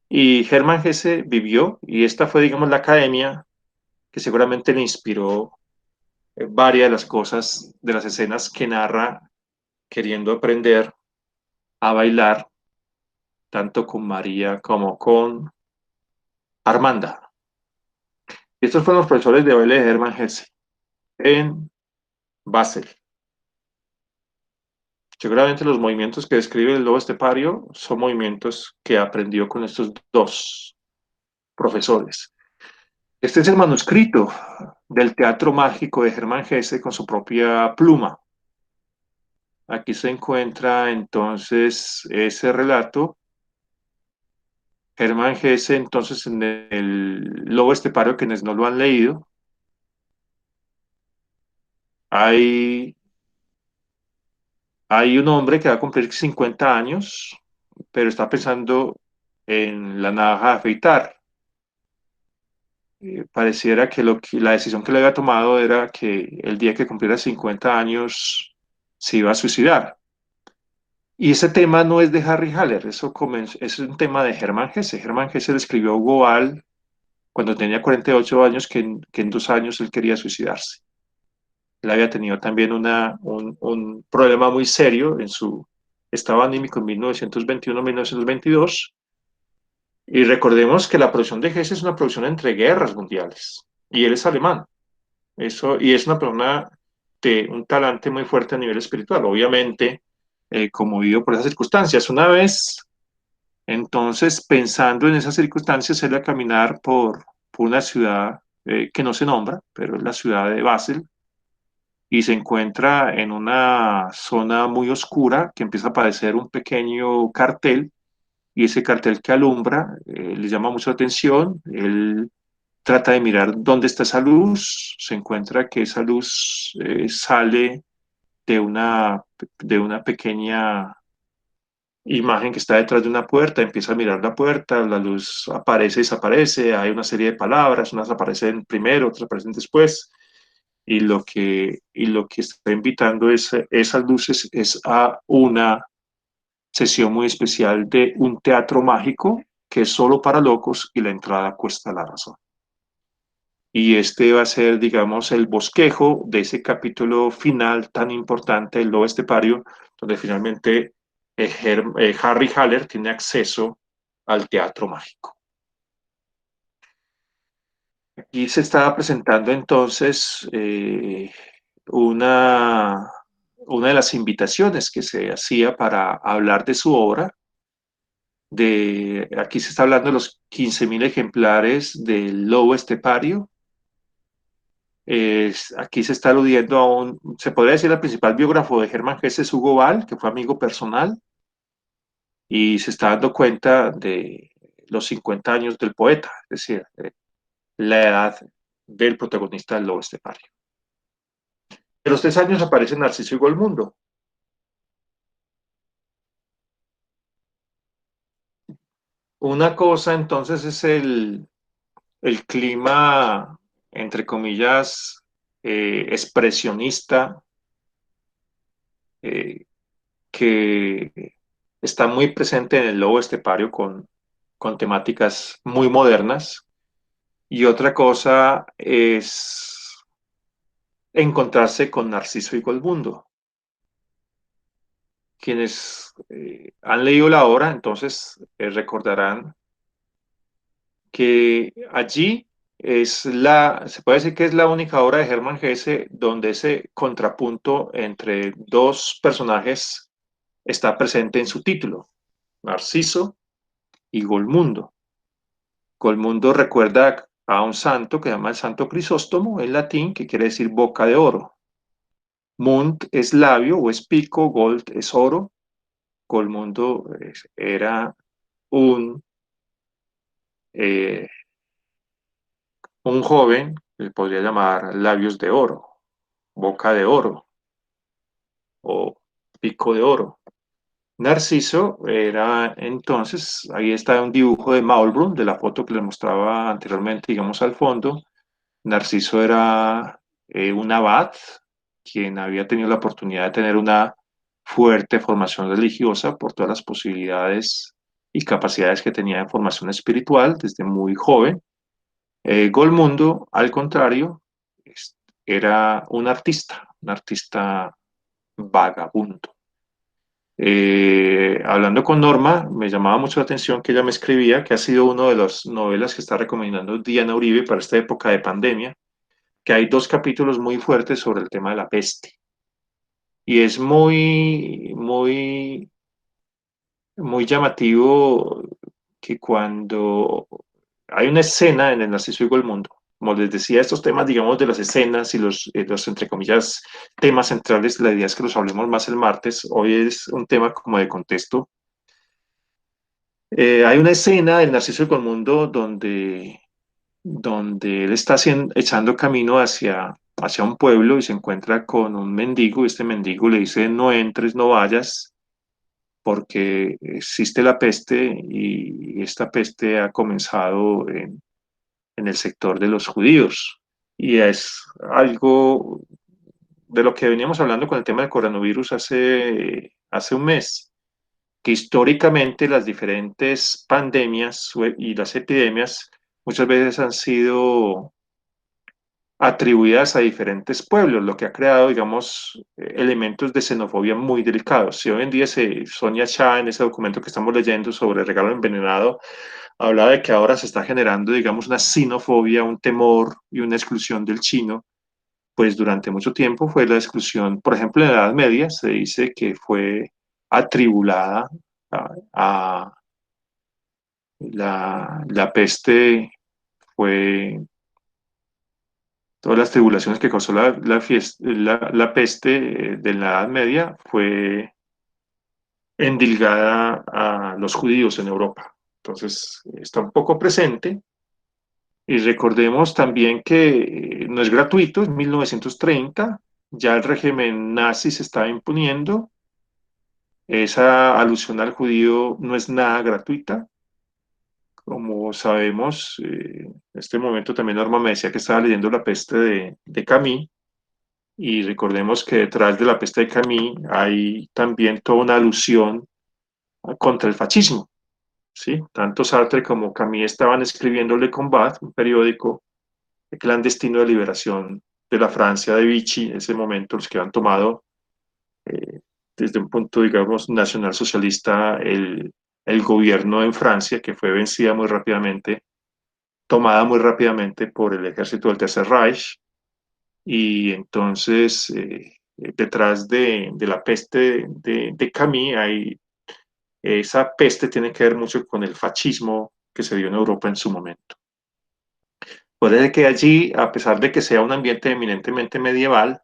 Y Hermann Hesse vivió, y esta fue, digamos, la academia que seguramente le inspiró varias de las cosas, de las escenas que narra queriendo aprender a bailar, tanto con María como con Armanda. Y estos fueron los profesores de baile de Hermann Hesse en Basel. Seguramente los movimientos que describe el lobo estepario son movimientos que aprendió con estos dos profesores. Este es el manuscrito del Teatro Mágico de Hermann Hesse con su propia pluma. Aquí se encuentra entonces ese relato. Hermann Hesse, entonces, en el Lobo Estepario, quienes no lo han leído, hay, hay un hombre que va a cumplir 50 años, pero está pensando en la navaja de afeitar. Pareciera que, la decisión que le había tomado era que el día que cumpliera 50 años se iba a suicidar. Y ese tema no es de Harry Haller, es un tema de Hermann Hesse. Hermann Hesse le escribió a Hugo Ball cuando tenía 48 años que en 2 años él quería suicidarse. Él había tenido también un problema muy serio en su estado anímico en 1921-1922. Y recordemos que la producción de Hesse es una producción entre guerras mundiales. Y él es alemán. Y es una persona de un talante muy fuerte a nivel espiritual. Obviamente, conmovido por esas circunstancias. Una vez, entonces, pensando en esas circunstancias, él a caminar por una ciudad que no se nombra, pero es la ciudad de Basel, y se encuentra en una zona muy oscura que empieza a aparecer un pequeño cartel y ese cartel que alumbra le llama mucho la atención. Él trata de mirar dónde está esa luz, se encuentra que esa luz sale de una pequeña imagen que está detrás de una puerta, empieza a mirar la puerta, la luz aparece y desaparece, hay una serie de palabras, unas aparecen primero, otras aparecen después y lo que está invitando esas luces es a una sesión muy especial de un teatro mágico que es solo para locos y la entrada cuesta la razón. Y este va a ser, digamos, el bosquejo de ese capítulo final tan importante del Lobo Estepario, donde finalmente Harry Haller tiene acceso al teatro mágico. Aquí se estaba presentando entonces una, una de las invitaciones que se hacía para hablar de su obra. Aquí se está hablando de los 15.000 ejemplares del Lobo Estepario. Aquí se está aludiendo se podría decir, el principal biógrafo de Hermann Hesse es Hugo Ball, que fue amigo personal, y se está dando cuenta de los 50 años del poeta, es decir, la edad del protagonista del Lobo Estepario. En los 3 años aparece Narciso y Golmundo. Una cosa entonces es el clima, entre comillas, expresionista, eh, que está muy presente en el Lobo Estepario con temáticas muy modernas. Y otra cosa es encontrarse con Narciso y Golmundo. Quienes han leído la obra, entonces recordarán que allí se puede decir que es la única obra de Hermann Hesse donde ese contrapunto entre dos personajes está presente en su título, Narciso y Golmundo. Golmundo recuerda a un santo que se llama el Santo Crisóstomo en latín, que quiere decir boca de oro. Mund es labio o es pico, gold es oro. Golmundo era un, eh, un joven que podría llamar labios de oro, boca de oro o pico de oro. Narciso era entonces, ahí está un dibujo de Maulbrunn, de la foto que les mostraba anteriormente, digamos al fondo. Narciso era un abad, quien había tenido la oportunidad de tener una fuerte formación religiosa por todas las posibilidades y capacidades que tenía de formación espiritual desde muy joven. Golmundo, al contrario, era un artista vagabundo. Hablando con Norma, me llamaba mucho la atención que ella me escribía que ha sido una de las novelas que está recomendando Diana Uribe para esta época de pandemia, que hay dos capítulos muy fuertes sobre el tema de la peste. Y es muy llamativo que cuando hay una escena en el Narciso y Mundo, como les decía, estos temas, digamos, de las escenas y los, entre comillas, temas centrales, la idea es que los hablemos más el martes, hoy es un tema como de contexto. Hay una escena del Narciso y Mundo donde él está echando camino hacia un pueblo y se encuentra con un mendigo, y este mendigo le dice, no entres, no vayas, porque existe la peste y esta peste ha comenzado en el sector de los judíos. Y es algo de lo que veníamos hablando con el tema del coronavirus hace un mes, que históricamente las diferentes pandemias y las epidemias muchas veces han sido atribuidas a diferentes pueblos, lo que ha creado, digamos, elementos de xenofobia muy delicados. Si hoy en día Sonia Chá, en ese documento que estamos leyendo sobre el regalo envenenado, habla de que ahora se está generando, digamos, una xenofobia, un temor y una exclusión del chino, pues durante mucho tiempo fue la exclusión, por ejemplo, en la Edad Media se dice que fue atribulada a la peste, fue todas las tribulaciones que causó la peste de la Edad Media fue endilgada a los judíos en Europa. Entonces, está un poco presente. Y recordemos también que no es gratuito, en 1930 ya el régimen nazi se estaba imponiendo. Esa alusión al judío no es nada gratuita. Como sabemos, en este momento también Norma me decía que estaba leyendo La peste de Camus. Y recordemos que detrás de la peste de Camus hay también toda una alusión contra el fascismo, ¿sí? Tanto Sartre como Camus estaban escribiendo Le Combat, un periódico clandestino de liberación de la Francia de Vichy, en ese momento los que han tomado eh, desde un punto, digamos, nacionalsocialista el gobierno en Francia, que fue vencida muy rápidamente, tomada muy rápidamente por el ejército del Tercer Reich. Y entonces, detrás de la peste de Camus, esa peste tiene que ver mucho con el fascismo que se dio en Europa en su momento. Puede que allí, a pesar de que sea un ambiente eminentemente medieval,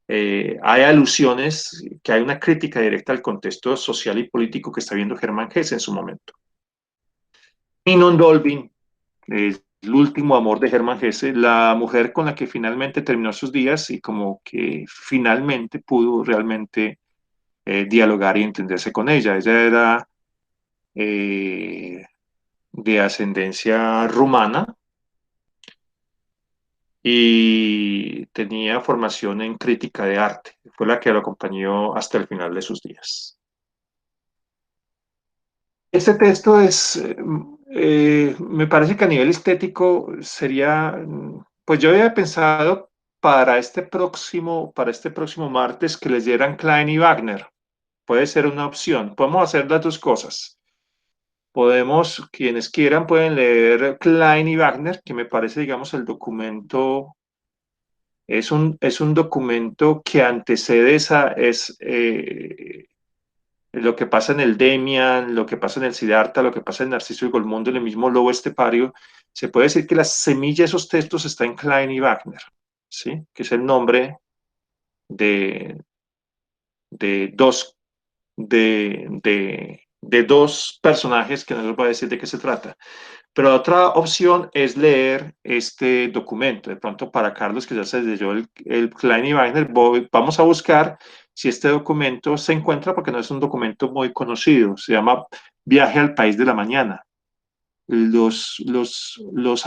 hay alusiones, que hay una crítica directa al contexto social y político que está viendo Germán Hesse en su momento. Ninon Dolby, el último amor de Germán Hesse, la mujer con la que finalmente terminó sus días y como que finalmente pudo realmente dialogar y entenderse con ella. Ella era de ascendencia rumana y tenía formación en crítica de arte. Fue la que lo acompañó hasta el final de sus días. Este texto me parece que a nivel estético sería, pues yo había pensado para este próximo martes que les dieran Klein y Wagner. Puede ser una opción. Podemos hacer las dos cosas. Quienes quieran pueden leer Klein y Wagner, que me parece, digamos, el documento, es un documento que antecede lo que pasa en el Demian, lo que pasa en el Siddhartha, lo que pasa en Narciso y Golmundo, en el mismo Lobo Estepario. Se puede decir que la semilla de esos textos está en Klein y Wagner, ¿sí? Que es el nombre de, de dos de dos personajes que no les voy a decir de qué se trata. Pero otra opción es leer este documento. De pronto para Carlos, que ya se leyó el Klein y Wagner, vamos a buscar si este documento se encuentra, porque no es un documento muy conocido, se llama Viaje al País de la Mañana. Los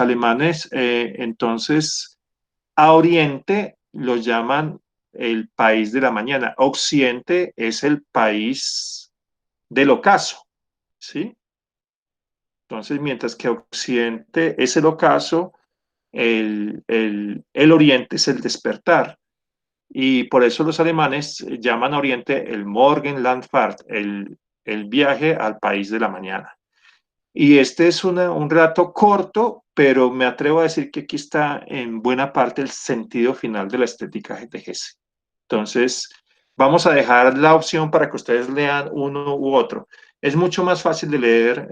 alemanes, entonces, a Oriente lo llaman el país de la mañana. Occidente es el país del ocaso, ¿sí? Entonces, mientras que Occidente es el ocaso, el Oriente es el despertar. Y por eso los alemanes llaman a Oriente el Morgenlandfahrt, el viaje al país de la mañana. Y este es un relato corto, pero me atrevo a decir que aquí está en buena parte el sentido final de la estética de Hesse. Entonces, vamos a dejar la opción para que ustedes lean uno u otro. Es mucho más fácil de leer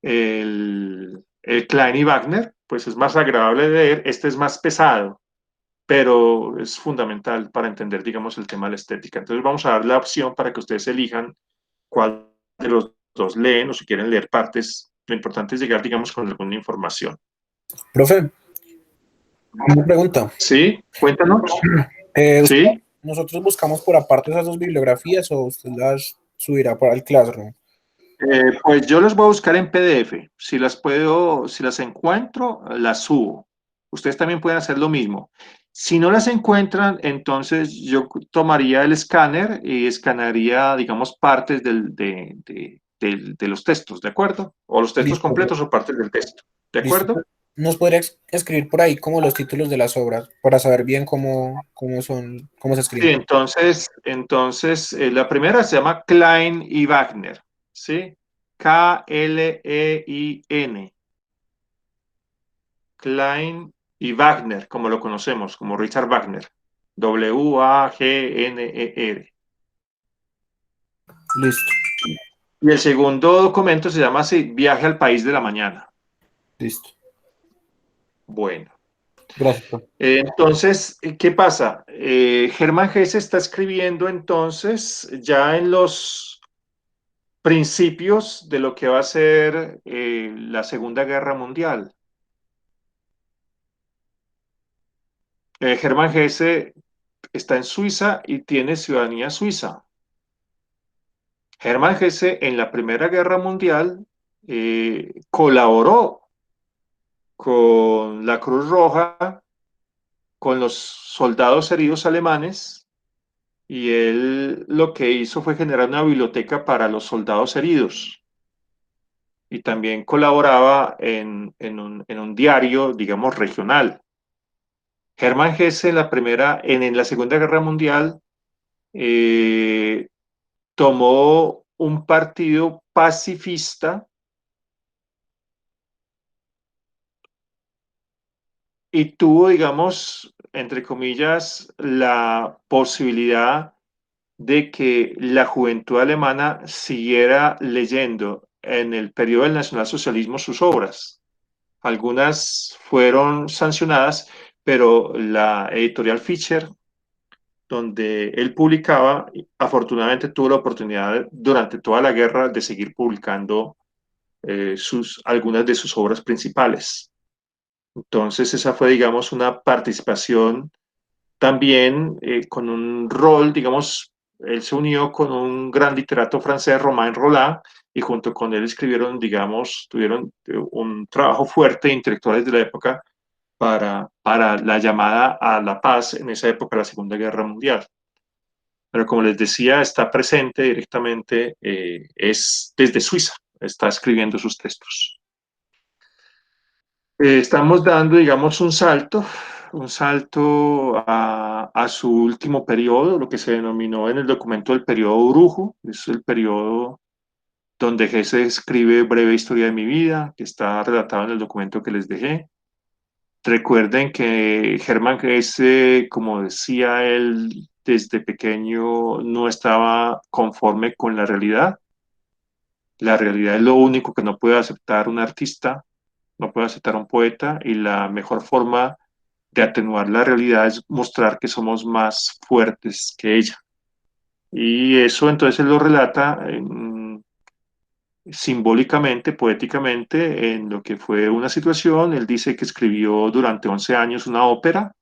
el Klein y Wagner, pues es más agradable de leer. Este es más pesado, pero es fundamental para entender, digamos, el tema de la estética. Entonces, vamos a dar la opción para que ustedes elijan cuál de los dos leen o si quieren leer partes. Lo importante es llegar, digamos, con alguna información. Profe, una pregunta. Sí, cuéntanos. Sí, ¿Nosotros buscamos por aparte esas dos bibliografías o usted las subirá para el Classroom? pues yo los voy a buscar en PDF. Si las puedo, si las encuentro, las subo. Ustedes también pueden hacer lo mismo. Si no las encuentran, entonces yo tomaría el escáner y escanearía, digamos, partes de los textos, ¿de acuerdo? O los textos Listo, completos o partes del texto, ¿de listo. acuerdo? ¿Nos podría escribir por ahí como los títulos de las obras para saber bien cómo son, cómo se Sí, escriben? entonces la primera se llama Klein y Wagner, ¿sí? Klein, Klein y Wagner, como lo conocemos, como Richard Wagner, Wagner. Listo, Y el segundo documento se llama así, Viaje al País de la Mañana. listo. Bueno, Gracias, profe. entonces, ¿qué pasa? Germán Hesse está escribiendo entonces ya en los principios de lo que va a ser la Segunda Guerra Mundial. Germán Hesse está en Suiza y tiene ciudadanía suiza. Germán Hesse en la Primera Guerra Mundial colaboró con la Cruz Roja, con los soldados heridos alemanes, y él lo que hizo fue generar una biblioteca para los soldados heridos. Y también colaboraba en un diario, digamos, regional. Hermann Hesse en la Segunda Guerra Mundial eh, tomó un partido pacifista y tuvo, digamos, entre comillas, la posibilidad de que la juventud alemana siguiera leyendo en el periodo del nacionalsocialismo sus obras. Algunas fueron sancionadas, pero la editorial Fischer, donde él publicaba, afortunadamente tuvo la oportunidad durante toda la guerra de seguir publicando algunas de sus obras principales. Entonces esa fue, digamos, una participación también con un rol, digamos, él se unió con un gran literato francés, Romain Rolland, y junto con él escribieron, digamos, tuvieron un trabajo fuerte de intelectuales de la época para la llamada a la paz en esa época, la Segunda Guerra Mundial. Pero como les decía, está presente directamente, es desde Suiza, está escribiendo sus textos. Estamos dando, digamos, un salto a su último periodo, lo que se denominó en el documento el periodo Brujo, es el periodo donde Hesse escribe Breve Historia de mi vida, que está relatado en el documento que les dejé. Recuerden que Germán Hesse, como decía él, desde pequeño no estaba conforme con la realidad. La realidad es lo único que no puede aceptar un artista, no puede aceptar un poeta, y la mejor forma de atenuar la realidad es mostrar que somos más fuertes que ella. Y eso entonces él lo relata simbólicamente, poéticamente, en lo que fue una situación. Él dice que escribió durante 11 años una ópera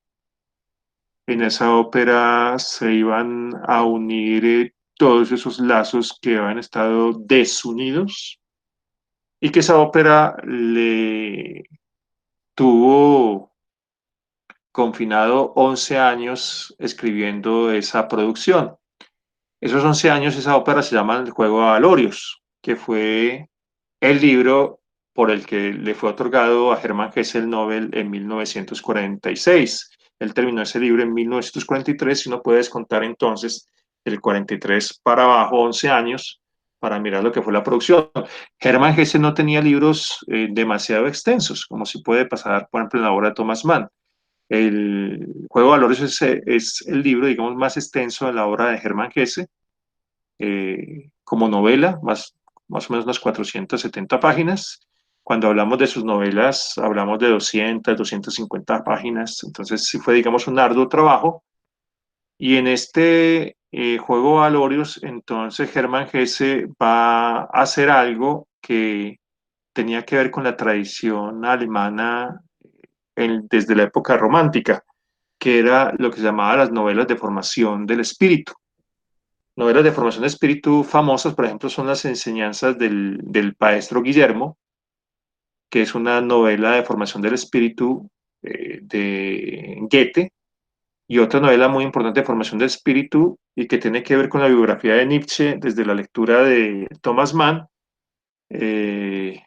En esa ópera se iban a unir todos esos lazos que habían estado desunidos y que esa ópera le tuvo confinado 11 años escribiendo esa producción. Esos 11 años, esa ópera se llama El juego de Alorios, que fue el libro por el que le fue otorgado a Hermann Hesse el Nobel en 1946. Él terminó ese libro en 1943 y uno puede descontar entonces del 43 para abajo 11 años para mirar lo que fue la producción. Hermann Hesse no tenía libros demasiado extensos, como si puede pasar, por ejemplo, en la obra de Thomas Mann. El Juego de Valores es el libro, digamos, más extenso de la obra de Hermann Hesse, como novela, más o menos unas 470 páginas. Cuando hablamos de sus novelas, hablamos de 250 páginas. Entonces, sí fue, digamos, un arduo trabajo. Y en este Juego Valorius, entonces Hermann Hesse va a hacer algo que tenía que ver con la tradición alemana desde la época romántica, que era lo que se llamaba las novelas de formación del espíritu. Novelas de formación de espíritu famosas, por ejemplo, son las enseñanzas del maestro Guillermo, que es una novela de formación del espíritu de Goethe, y otra novela muy importante de formación del espíritu y que tiene que ver con la biografía de Nietzsche desde la lectura de Thomas Mann, eh,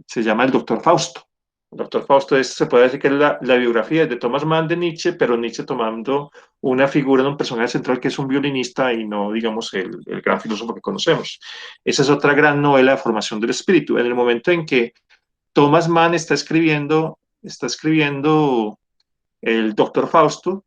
se llama El Doctor Fausto. El Doctor Fausto se puede decir que es la biografía de Thomas Mann de Nietzsche, pero Nietzsche tomando una figura de un personaje central que es un violinista y no, digamos, el gran filósofo que conocemos. Esa es otra gran novela de formación del espíritu. En el momento en que Thomas Mann está escribiendo el Doctor Fausto,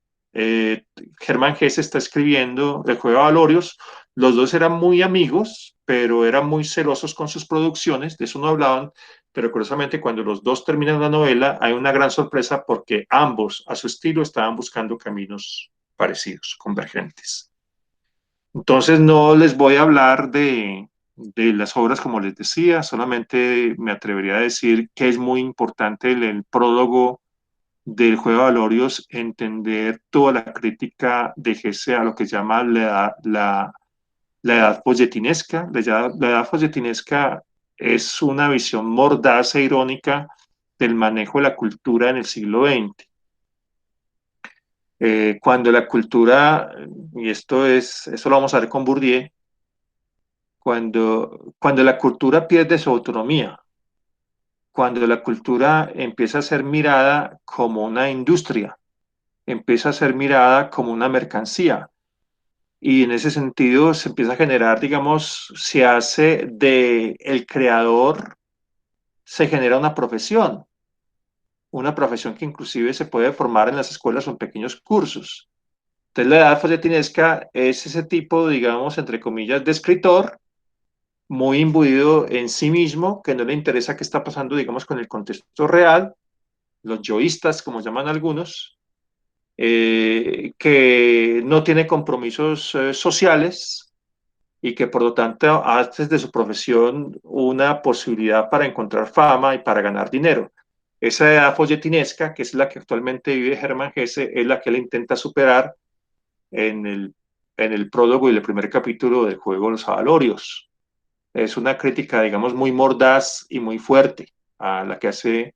Germán Gese está escribiendo El Juego de Valorios. Los dos eran muy amigos, pero eran muy celosos con sus producciones, de eso no hablaban, pero curiosamente cuando los dos terminan la novela hay una gran sorpresa porque ambos, a su estilo, estaban buscando caminos parecidos, convergentes. Entonces no les voy a hablar de las obras como les decía, solamente me atrevería a decir que es muy importante el prólogo del Juego de Valorios, entender toda la crítica de Gese a lo que llama la edad folletinesca. La edad folletinesca es una visión mordaz e irónica del manejo de la cultura en el siglo XX. Cuando la cultura, y eso lo vamos a ver con Bourdieu, cuando la cultura pierde su autonomía, cuando la cultura empieza a ser mirada como una industria, empieza a ser mirada como una mercancía. Y en ese sentido se empieza a generar, digamos, se hace de el creador, se genera una profesión que inclusive se puede formar en las escuelas o en pequeños cursos. Entonces la edad folletinesca es ese tipo, digamos, entre comillas, de escritor muy imbuido en sí mismo, que no le interesa qué está pasando, digamos, con el contexto real, los yoístas, como llaman algunos, que no tiene compromisos sociales y que por lo tanto hace de su profesión una posibilidad para encontrar fama y para ganar dinero. Esa edad folletinesca, que es la que actualmente vive Hermann Hesse, es la que él intenta superar en el prólogo y el primer capítulo del juego de los Avalorios. Es una crítica, digamos, muy mordaz y muy fuerte a la que hace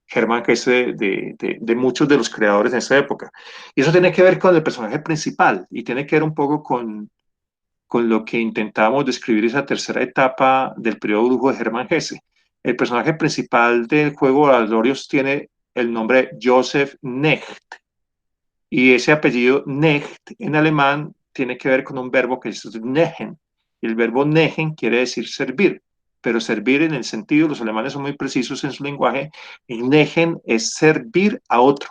Hermann Hesse de muchos de los creadores en esa época. Y eso tiene que ver con el personaje principal y tiene que ver un poco con lo que intentamos describir esa tercera etapa del periodo brujo de Hermann Hesse. El personaje principal del juego de Valorios tiene el nombre Joseph Necht y ese apellido Necht en alemán tiene que ver con un verbo que es nechen. Y el verbo nechen quiere decir servir, pero servir en el sentido, los alemanes son muy precisos en su lenguaje, y nechen es servir a otro.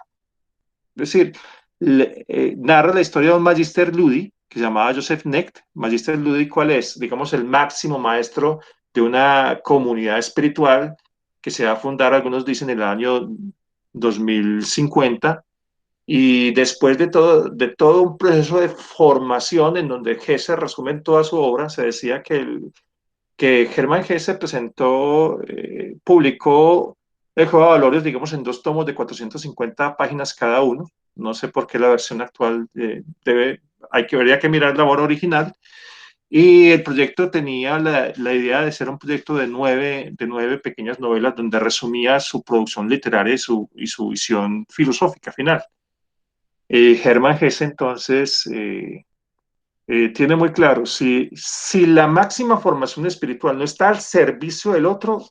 Es decir, narra la historia de un Magister Ludi que se llamaba Joseph Necht. Magister Ludi, ¿cuál es? Digamos, el máximo maestro de una comunidad espiritual que se va a fundar, algunos dicen, en el año 2050. Y después de todo un proceso de formación en donde Hesse resume en toda su obra, se decía que Germán Hesse presentó, publicó el Juego de Valores, digamos, en dos tomos de 450 páginas cada uno, No sé por qué la versión actual habría que mirar la obra original. Y el proyecto tenía la idea de ser un proyecto de nueve pequeñas novelas donde resumía su producción literaria y su visión filosófica final. Hermann Hesse entonces tiene muy claro, si la máxima formación espiritual no está al servicio del otro,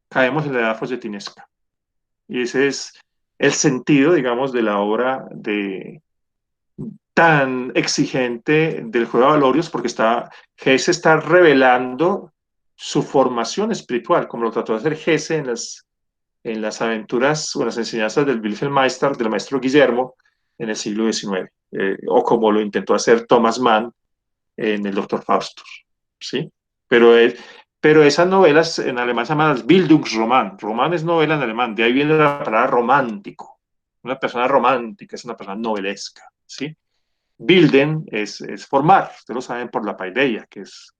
caemos en la edad folletinesca. Y ese es el sentido, digamos, de la obra tan exigente del juego de valorios, porque Hesse está revelando su formación espiritual, como lo trató de hacer Hesse en las aventuras o en las enseñanzas del Wilhelm Meister, del maestro Guillermo, en el siglo XIX, o como lo intentó hacer Thomas Mann en el Doctor Faustus, ¿sí? Pero, pero esas novelas en alemán se llaman Bildungsroman. Roman es novela en alemán, de ahí viene la palabra romántico. Una persona romántica es una persona novelesca, ¿sí? Bilden es formar, ustedes lo saben por la paideia, que es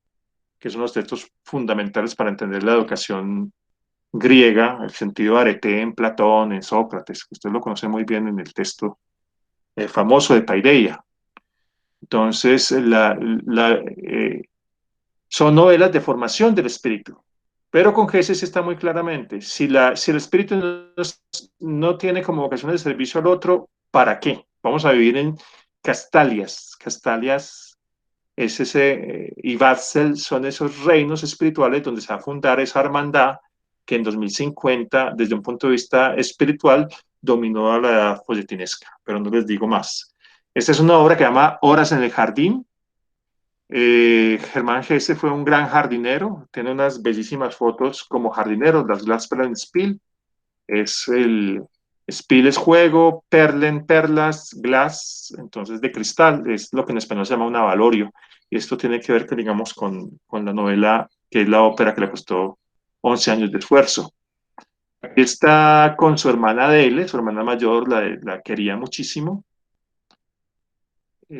uno de los textos fundamentales para entender la educación griega, el sentido de arete en Platón, en Sócrates, que usted lo conoce muy bien en el texto famoso de paideia. Entonces, son novelas de formación del espíritu. Pero con Jesús está muy claramente, si el espíritu no tiene como vocación de servicio al otro, ¿para qué? Vamos a vivir en Castalias. Castalias es y Batzel son esos reinos espirituales donde se va a fundar esa hermandad que en 2050, desde un punto de vista espiritual, dominó a la edad folletinesca. Pero no les digo más. Esta es una obra que se llama Horas en el Jardín. Germán Hesse fue un gran jardinero, tiene unas bellísimas fotos como jardinero, das Glasperlenspiel, Spiel es juego, Perlen, perlas, glass, entonces de cristal, es lo que en español se llama un avalorio, y esto tiene que ver, digamos, con la novela, que es la ópera que le costó 11 años de esfuerzo. Aquí está con su hermana Adele, su hermana mayor, la quería muchísimo,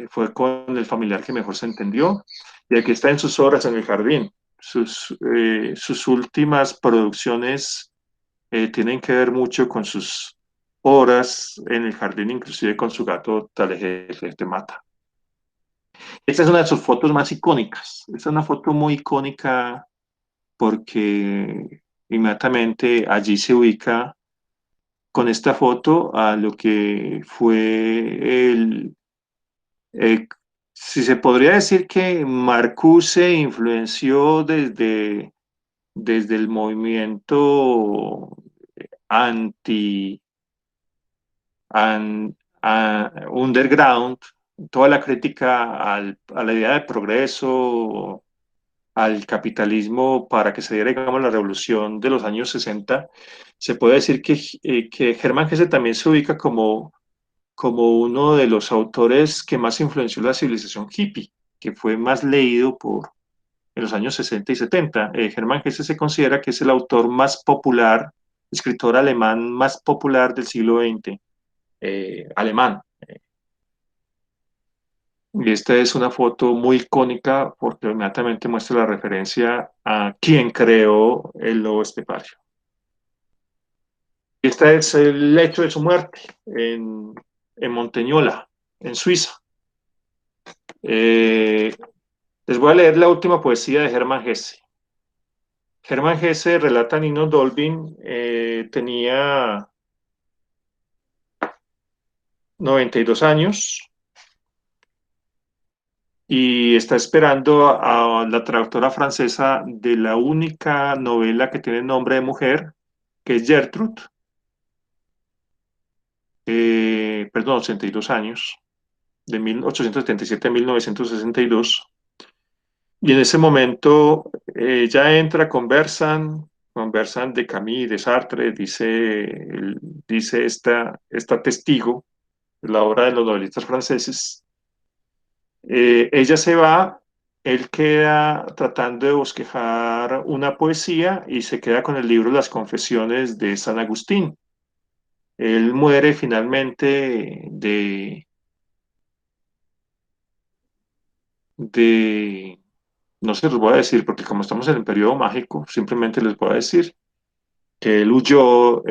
fue con el familiar que mejor se entendió, y aquí está en sus obras en el jardín. Sus últimas producciones tienen que ver mucho con sus horas en el jardín, inclusive con su gato Talejefe de Mata. Esta es una de sus fotos más icónicas. Esta es una foto muy icónica porque inmediatamente allí se ubica con esta foto a lo que fue eh, si se podría decir que Marcuse influenció desde el movimiento anti underground, toda la crítica a la idea de progreso, al capitalismo para que se diera, digamos, la revolución de los años 60, se puede decir que Germán Hesse también se ubica como uno de los autores que más influenció la civilización hippie, que fue más leído en los años 60 y 70. Germán Hesse se considera que es el autor más popular, escritor alemán más popular del siglo XX, alemán. Y esta es una foto muy icónica porque inmediatamente muestra la referencia a quien creó el lobo estepario. Este es el hecho de su muerte en Monteñola, en Suiza. Les voy a leer la última poesía de Germán Hesse. Germán Hesse relata a Nino Dolbin, tenía 92 años y está esperando a la traductora francesa de la única novela que tiene nombre de mujer, que es Gertrude. Perdón, 82 años, de 1877 a 1962. Y en ese momento ya entra, conversan de Camus, de Sartre, dice esta testigo, la obra de los novelistas franceses. Ella se va, él queda tratando de bosquejar una poesía y se queda con el libro Las Confesiones de San Agustín. Él muere finalmente de no se los voy a decir porque como estamos en el periodo mágico, simplemente les voy a decir que él huyó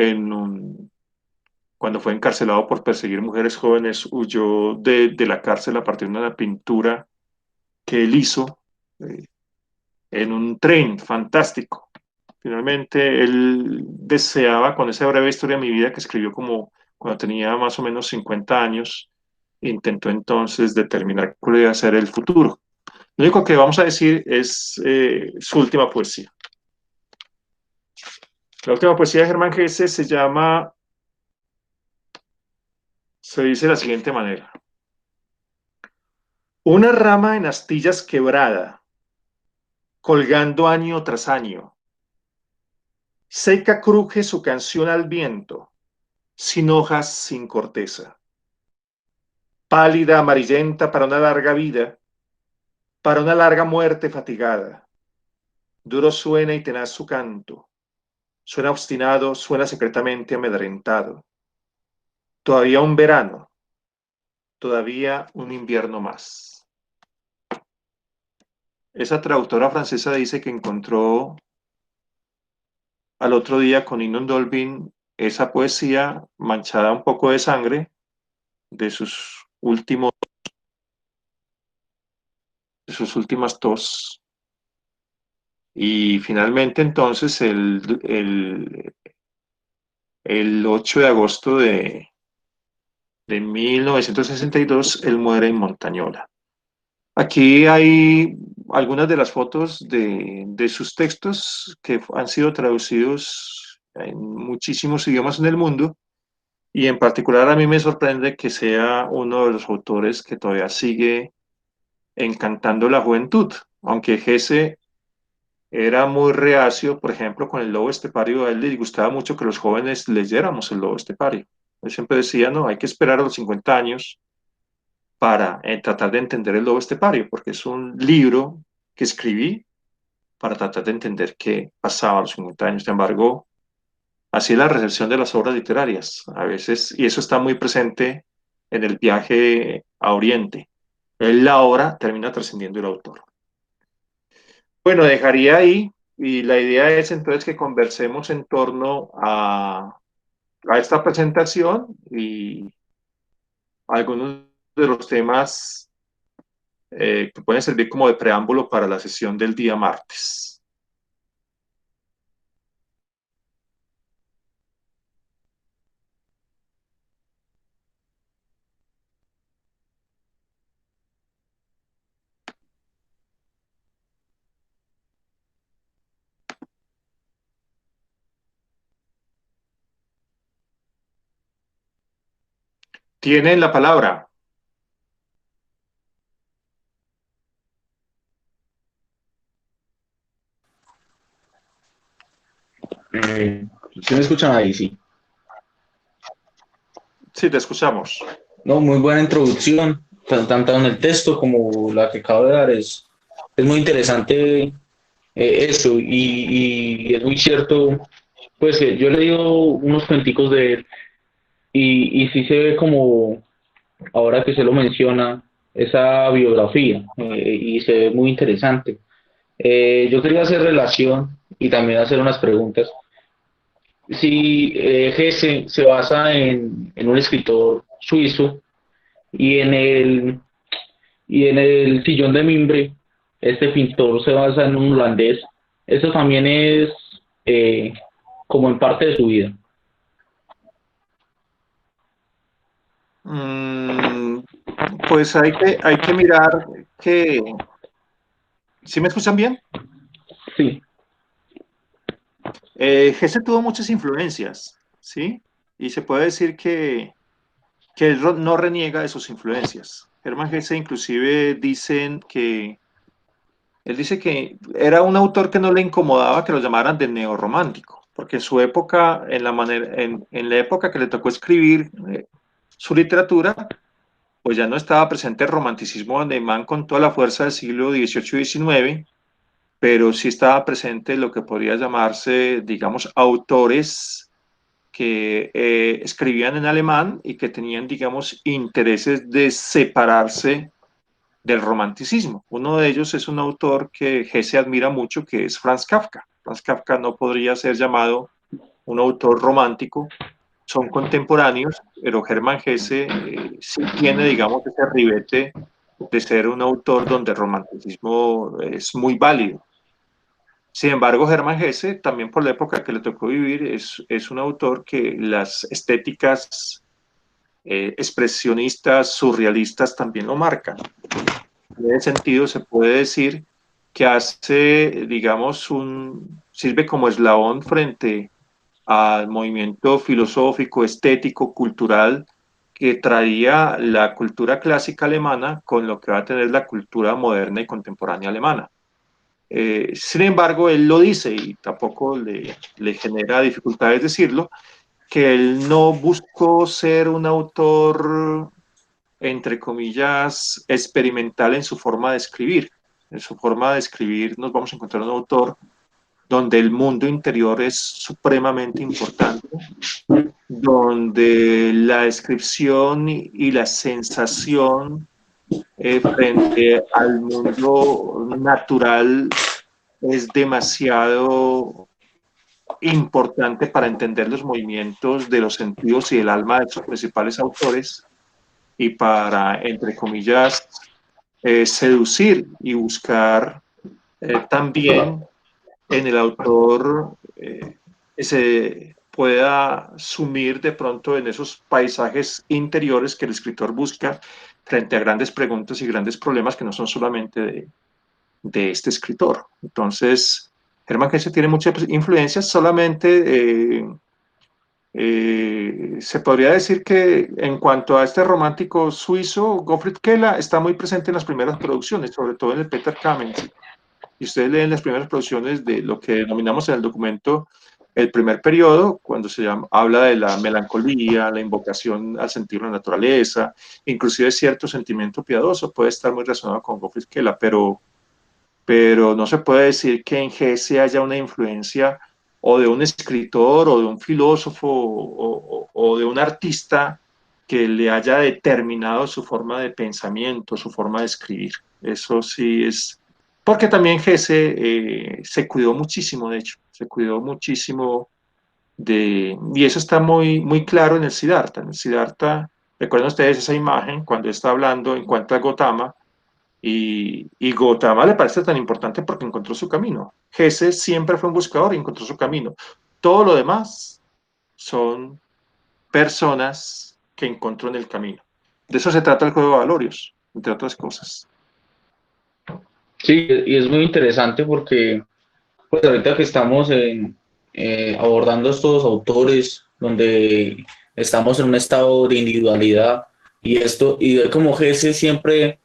cuando fue encarcelado por perseguir mujeres jóvenes, huyó de la cárcel a partir de una pintura que él hizo en un tren fantástico. Finalmente, él deseaba, con esa breve historia de mi vida que escribió como cuando tenía más o menos 50 años, intentó entonces determinar cuál iba a ser el futuro. Lo único que vamos a decir es su última poesía. La última poesía de Germán Gese se dice de la siguiente manera. Una rama en astillas quebrada, colgando año tras año. Seca cruje su canción al viento, sin hojas, sin corteza. Pálida, amarillenta para una larga vida, para una larga muerte fatigada. Duro suena y tenaz su canto. Suena obstinado, suena secretamente amedrentado. Todavía un verano, todavía un invierno más. Esa traductora francesa dice que encontró al otro día con Inon Dolbin esa poesía manchada un poco de sangre de sus últimas tos. Y finalmente entonces el 8 de agosto de 1962 él muere en Montañola. Aquí hay algunas de las fotos de sus textos que han sido traducidos en muchísimos idiomas en el mundo y en particular a mí me sorprende que sea uno de los autores que todavía sigue encantando la juventud, aunque Gese era muy reacio, por ejemplo, con el lobo estepario, a él le gustaba mucho que los jóvenes leyéramos el lobo estepario. Él siempre decía, no, hay que esperar a los 50 años para tratar de entender el lobo estepario, porque es un libro que escribí para tratar de entender qué pasaba a los 50 años. Sin embargo, así es la recepción de las obras literarias, a veces, y eso está muy presente en el viaje a Oriente. La obra termina trascendiendo el autor. Bueno, dejaría ahí y la idea es entonces que conversemos en torno a esta presentación y algunos de los temas que pueden servir como de preámbulo para la sesión del día martes. Tienen la palabra. ¿Sí me escuchan ahí? Sí. Sí, te escuchamos. No, muy buena introducción, tanto en el texto como la que acabo de dar. Es muy interesante eso y es muy cierto. Pues yo he leído unos cuenticos de él y sí se ve como, ahora que se lo menciona, esa biografía y se ve muy interesante. Yo quería hacer relación y también hacer unas preguntas. Si Hesse se basa en un escritor suizo y en el sillón de mimbre, este pintor se basa en un holandés, eso también es eh, como en parte de su vida. Mm, pues hay que mirar que... ¿Sí me escuchan bien? Sí. Gese tuvo muchas influencias, ¿sí? Y se puede decir que él no reniega de sus influencias. Hermann Hesse inclusive él dice que era un autor que no le incomodaba que lo llamaran de neorromántico, porque en su época, en la época que le tocó escribir su literatura, pues ya no estaba presente el romanticismo alemán con toda la fuerza del siglo XVIII y XIX, pero sí estaba presente lo que podría llamarse, digamos, autores que escribían en alemán y que tenían, digamos, intereses de separarse del romanticismo. Uno de ellos es un autor que Hesse admira mucho, que es Franz Kafka. Franz Kafka no podría ser llamado un autor romántico son contemporáneos, pero Hermann Hesse sí tiene, digamos, ese ribete de ser un autor donde el romanticismo es muy válido. Sin embargo, Hermann Hesse, también por la época que le tocó vivir, es un autor que las estéticas expresionistas, surrealistas también lo marcan. En ese sentido, se puede decir que hace, digamos, sirve como eslabón frente al movimiento filosófico, estético, cultural que traía la cultura clásica alemana con lo que va a tener la cultura moderna y contemporánea alemana. Sin embargo, él lo dice y tampoco le genera dificultades decirlo, que él no buscó ser un autor, entre comillas, experimental en su forma de escribir. En su forma de escribir nos vamos a encontrar un autor donde el mundo interior es supremamente importante, donde la descripción y la sensación frente al mundo natural es demasiado importante para entender los movimientos de los sentidos y del alma de sus principales autores y para, entre comillas, seducir y buscar también en el autor se pueda sumir de pronto en esos paisajes interiores que el escritor busca frente a grandes preguntas y grandes problemas que no son solamente de este escritor. Entonces, Hermann Hesse tiene muchas influencias, solamente se podría decir que en cuanto a este romántico suizo, Gottfried Keller está muy presente en las primeras producciones, sobre todo en el Peter Kamenz. Y ustedes leen las primeras producciones de lo que denominamos en el documento el primer periodo, cuando habla de la melancolía, la invocación al sentir la naturaleza, inclusive cierto sentimiento piadoso puede estar muy relacionado con Gottfried Keller, pero no se puede decir que en Hesse haya una influencia o de un escritor o de un filósofo o de un artista que le haya determinado su forma de pensamiento, su forma de escribir. Eso sí es, porque también Hesse se cuidó muchísimo, de hecho, se cuidó muchísimo y eso está muy, muy claro en el Siddhartha. En el Siddhartha, recuerden ustedes esa imagen cuando está hablando, encuentra a Gotama, y Gautama le parece tan importante porque encontró su camino. Hesse siempre fue un buscador y encontró su camino. Todo lo demás son personas que encontró en el camino. De eso se trata el juego de valorios, entre otras cosas. Sí, y es muy interesante porque pues ahorita que estamos abordando estos autores donde estamos en un estado de individualidad y ver como Hesse siempre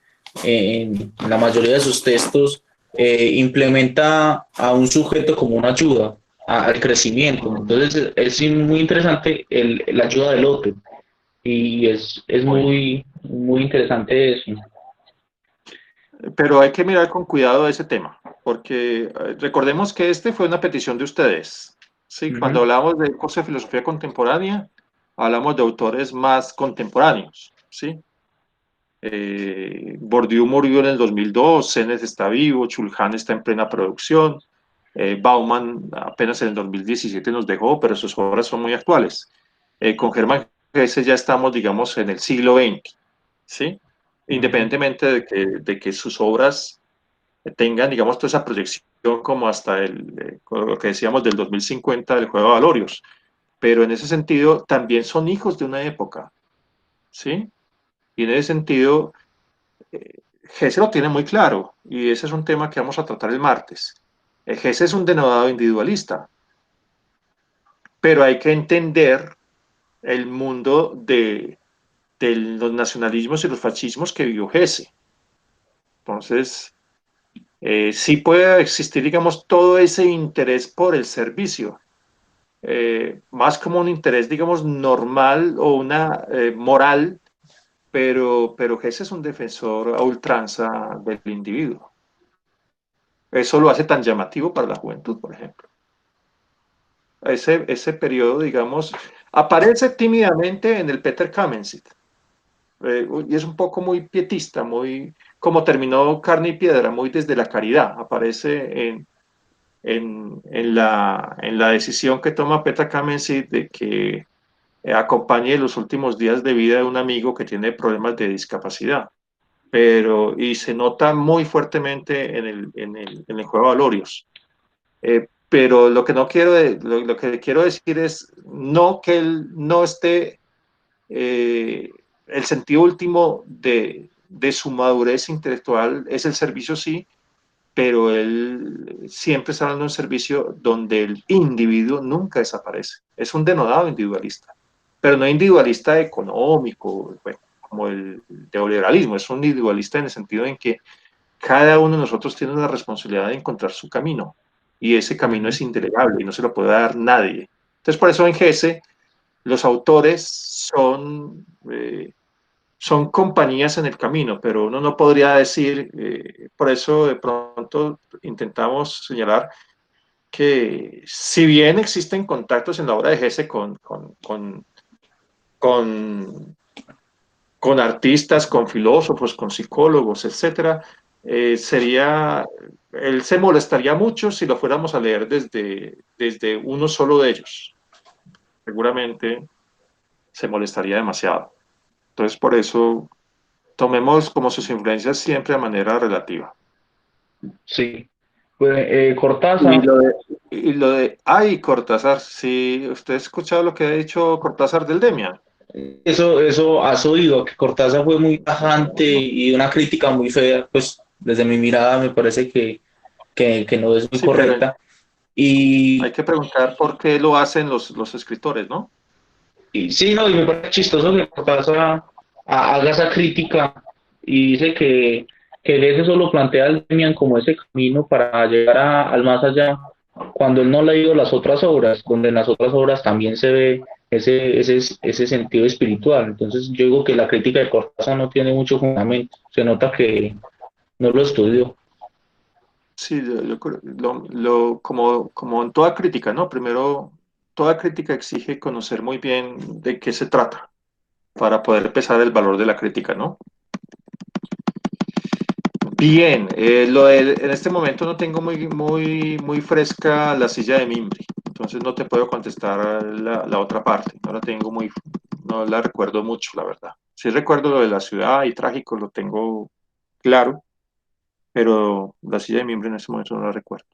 en la mayoría de sus textos implementa a un sujeto como una ayuda al crecimiento. Entonces es muy interesante la ayuda del otro y es muy interesante eso. Pero hay que mirar con cuidado ese tema, porque recordemos que este fue una petición de ustedes. ¿Sí? Cuando hablamos de curso de filosofía contemporánea, hablamos de autores más contemporáneos. ¿Sí? Bourdieu murió en el 2002, Sennett está vivo, Chulhan está en plena producción, Bauman apenas en el 2017 nos dejó, pero sus obras son muy actuales. Con Germán Gese ya estamos, digamos, en el siglo XX, ¿sí? Independientemente de que sus obras tengan, digamos, toda esa proyección como hasta lo que decíamos del 2050 del juego de valorios, pero en ese sentido también son hijos de una época, ¿sí? Y en ese sentido, Gese lo tiene muy claro, y ese es un tema que vamos a tratar el martes. Gese es un denodado individualista, pero hay que entender el mundo de los nacionalismos y los fascismos que vivió Gese. Entonces, sí puede existir, digamos, todo ese interés por el servicio, más como un interés, digamos, normal o una moral, pero Gese es un defensor a ultranza del individuo. Eso lo hace tan llamativo para la juventud, por ejemplo. Ese periodo, digamos, aparece tímidamente en el Peter Kamensit. Y es un poco muy pietista, muy como terminó Carne y Piedra, muy desde la caridad. Aparece en la decisión que toma Peter Kamensit de que acompañe los últimos días de vida de un amigo que tiene problemas de discapacidad. Y se nota muy fuertemente en el juego de Valorios. Pero lo que no quiero, lo que quiero decir es no que él no esté, el sentido último de su madurez intelectual es el servicio, sí, pero él siempre está dando un servicio donde el individuo nunca desaparece. Es un denodado individualista, pero no individualista económico, bueno, como el neoliberalismo, es un individualista en el sentido en que cada uno de nosotros tiene la responsabilidad de encontrar su camino, y ese camino es indelegable y no se lo puede dar nadie. Entonces, por eso en GESE los autores son compañías en el camino, pero uno no podría decir, por eso de pronto intentamos señalar que si bien existen contactos en la obra de GESE con, con artistas, con filósofos, con psicólogos, etcétera, él se molestaría mucho si lo fuéramos a leer desde uno solo de ellos. Seguramente se molestaría demasiado. Entonces, por eso tomemos como sus influencias siempre de manera relativa. Sí. Pues, Y Cortázar, ay, Cortázar, si usted ha escuchado lo que ha dicho Cortázar del Demian. eso has oído, que Cortázar fue muy tajante y una crítica muy fea, pues desde mi mirada me parece que no es muy Sí, pero correcta. Y, hay que preguntar por qué lo hacen los escritores, ¿no? y sí, no, y me parece chistoso que Cortázar haga esa crítica y dice que ese solo plantea al Demian como ese camino para llegar al más allá, cuando él no ha leído las otras obras, donde en las otras obras también se ve ese sentido espiritual. Entonces yo digo que la crítica de Cortázar no tiene mucho fundamento, se nota que no lo estudió. Sí, como en toda crítica, ¿no? Primero, toda crítica exige conocer muy bien de qué se trata para poder pesar el valor de la crítica, ¿no? Bien, en este momento no tengo muy fresca la silla de Mimbre, entonces no te puedo contestar la otra parte, no la recuerdo mucho, la verdad. Sí recuerdo lo de la ciudad y trágico, lo tengo claro, pero la silla de Mimbre en este momento no la recuerdo.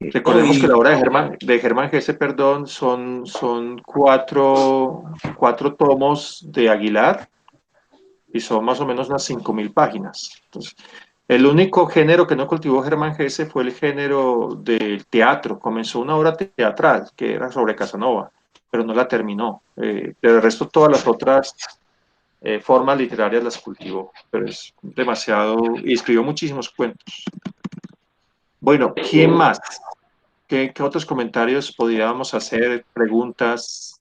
No, Recordemos que la obra de Germán Gese, perdón, son cuatro tomos de Aguilar y son más o menos unas 5.000 páginas. Entonces, el único género que no cultivó Germán Gese fue el género del teatro. Comenzó una obra teatral que era sobre Casanova, pero no la terminó. Pero el resto, todas las otras formas literarias las cultivó, pero es demasiado, y escribió muchísimos cuentos. Bueno, ¿quién más? ¿Qué otros comentarios podríamos hacer? Preguntas,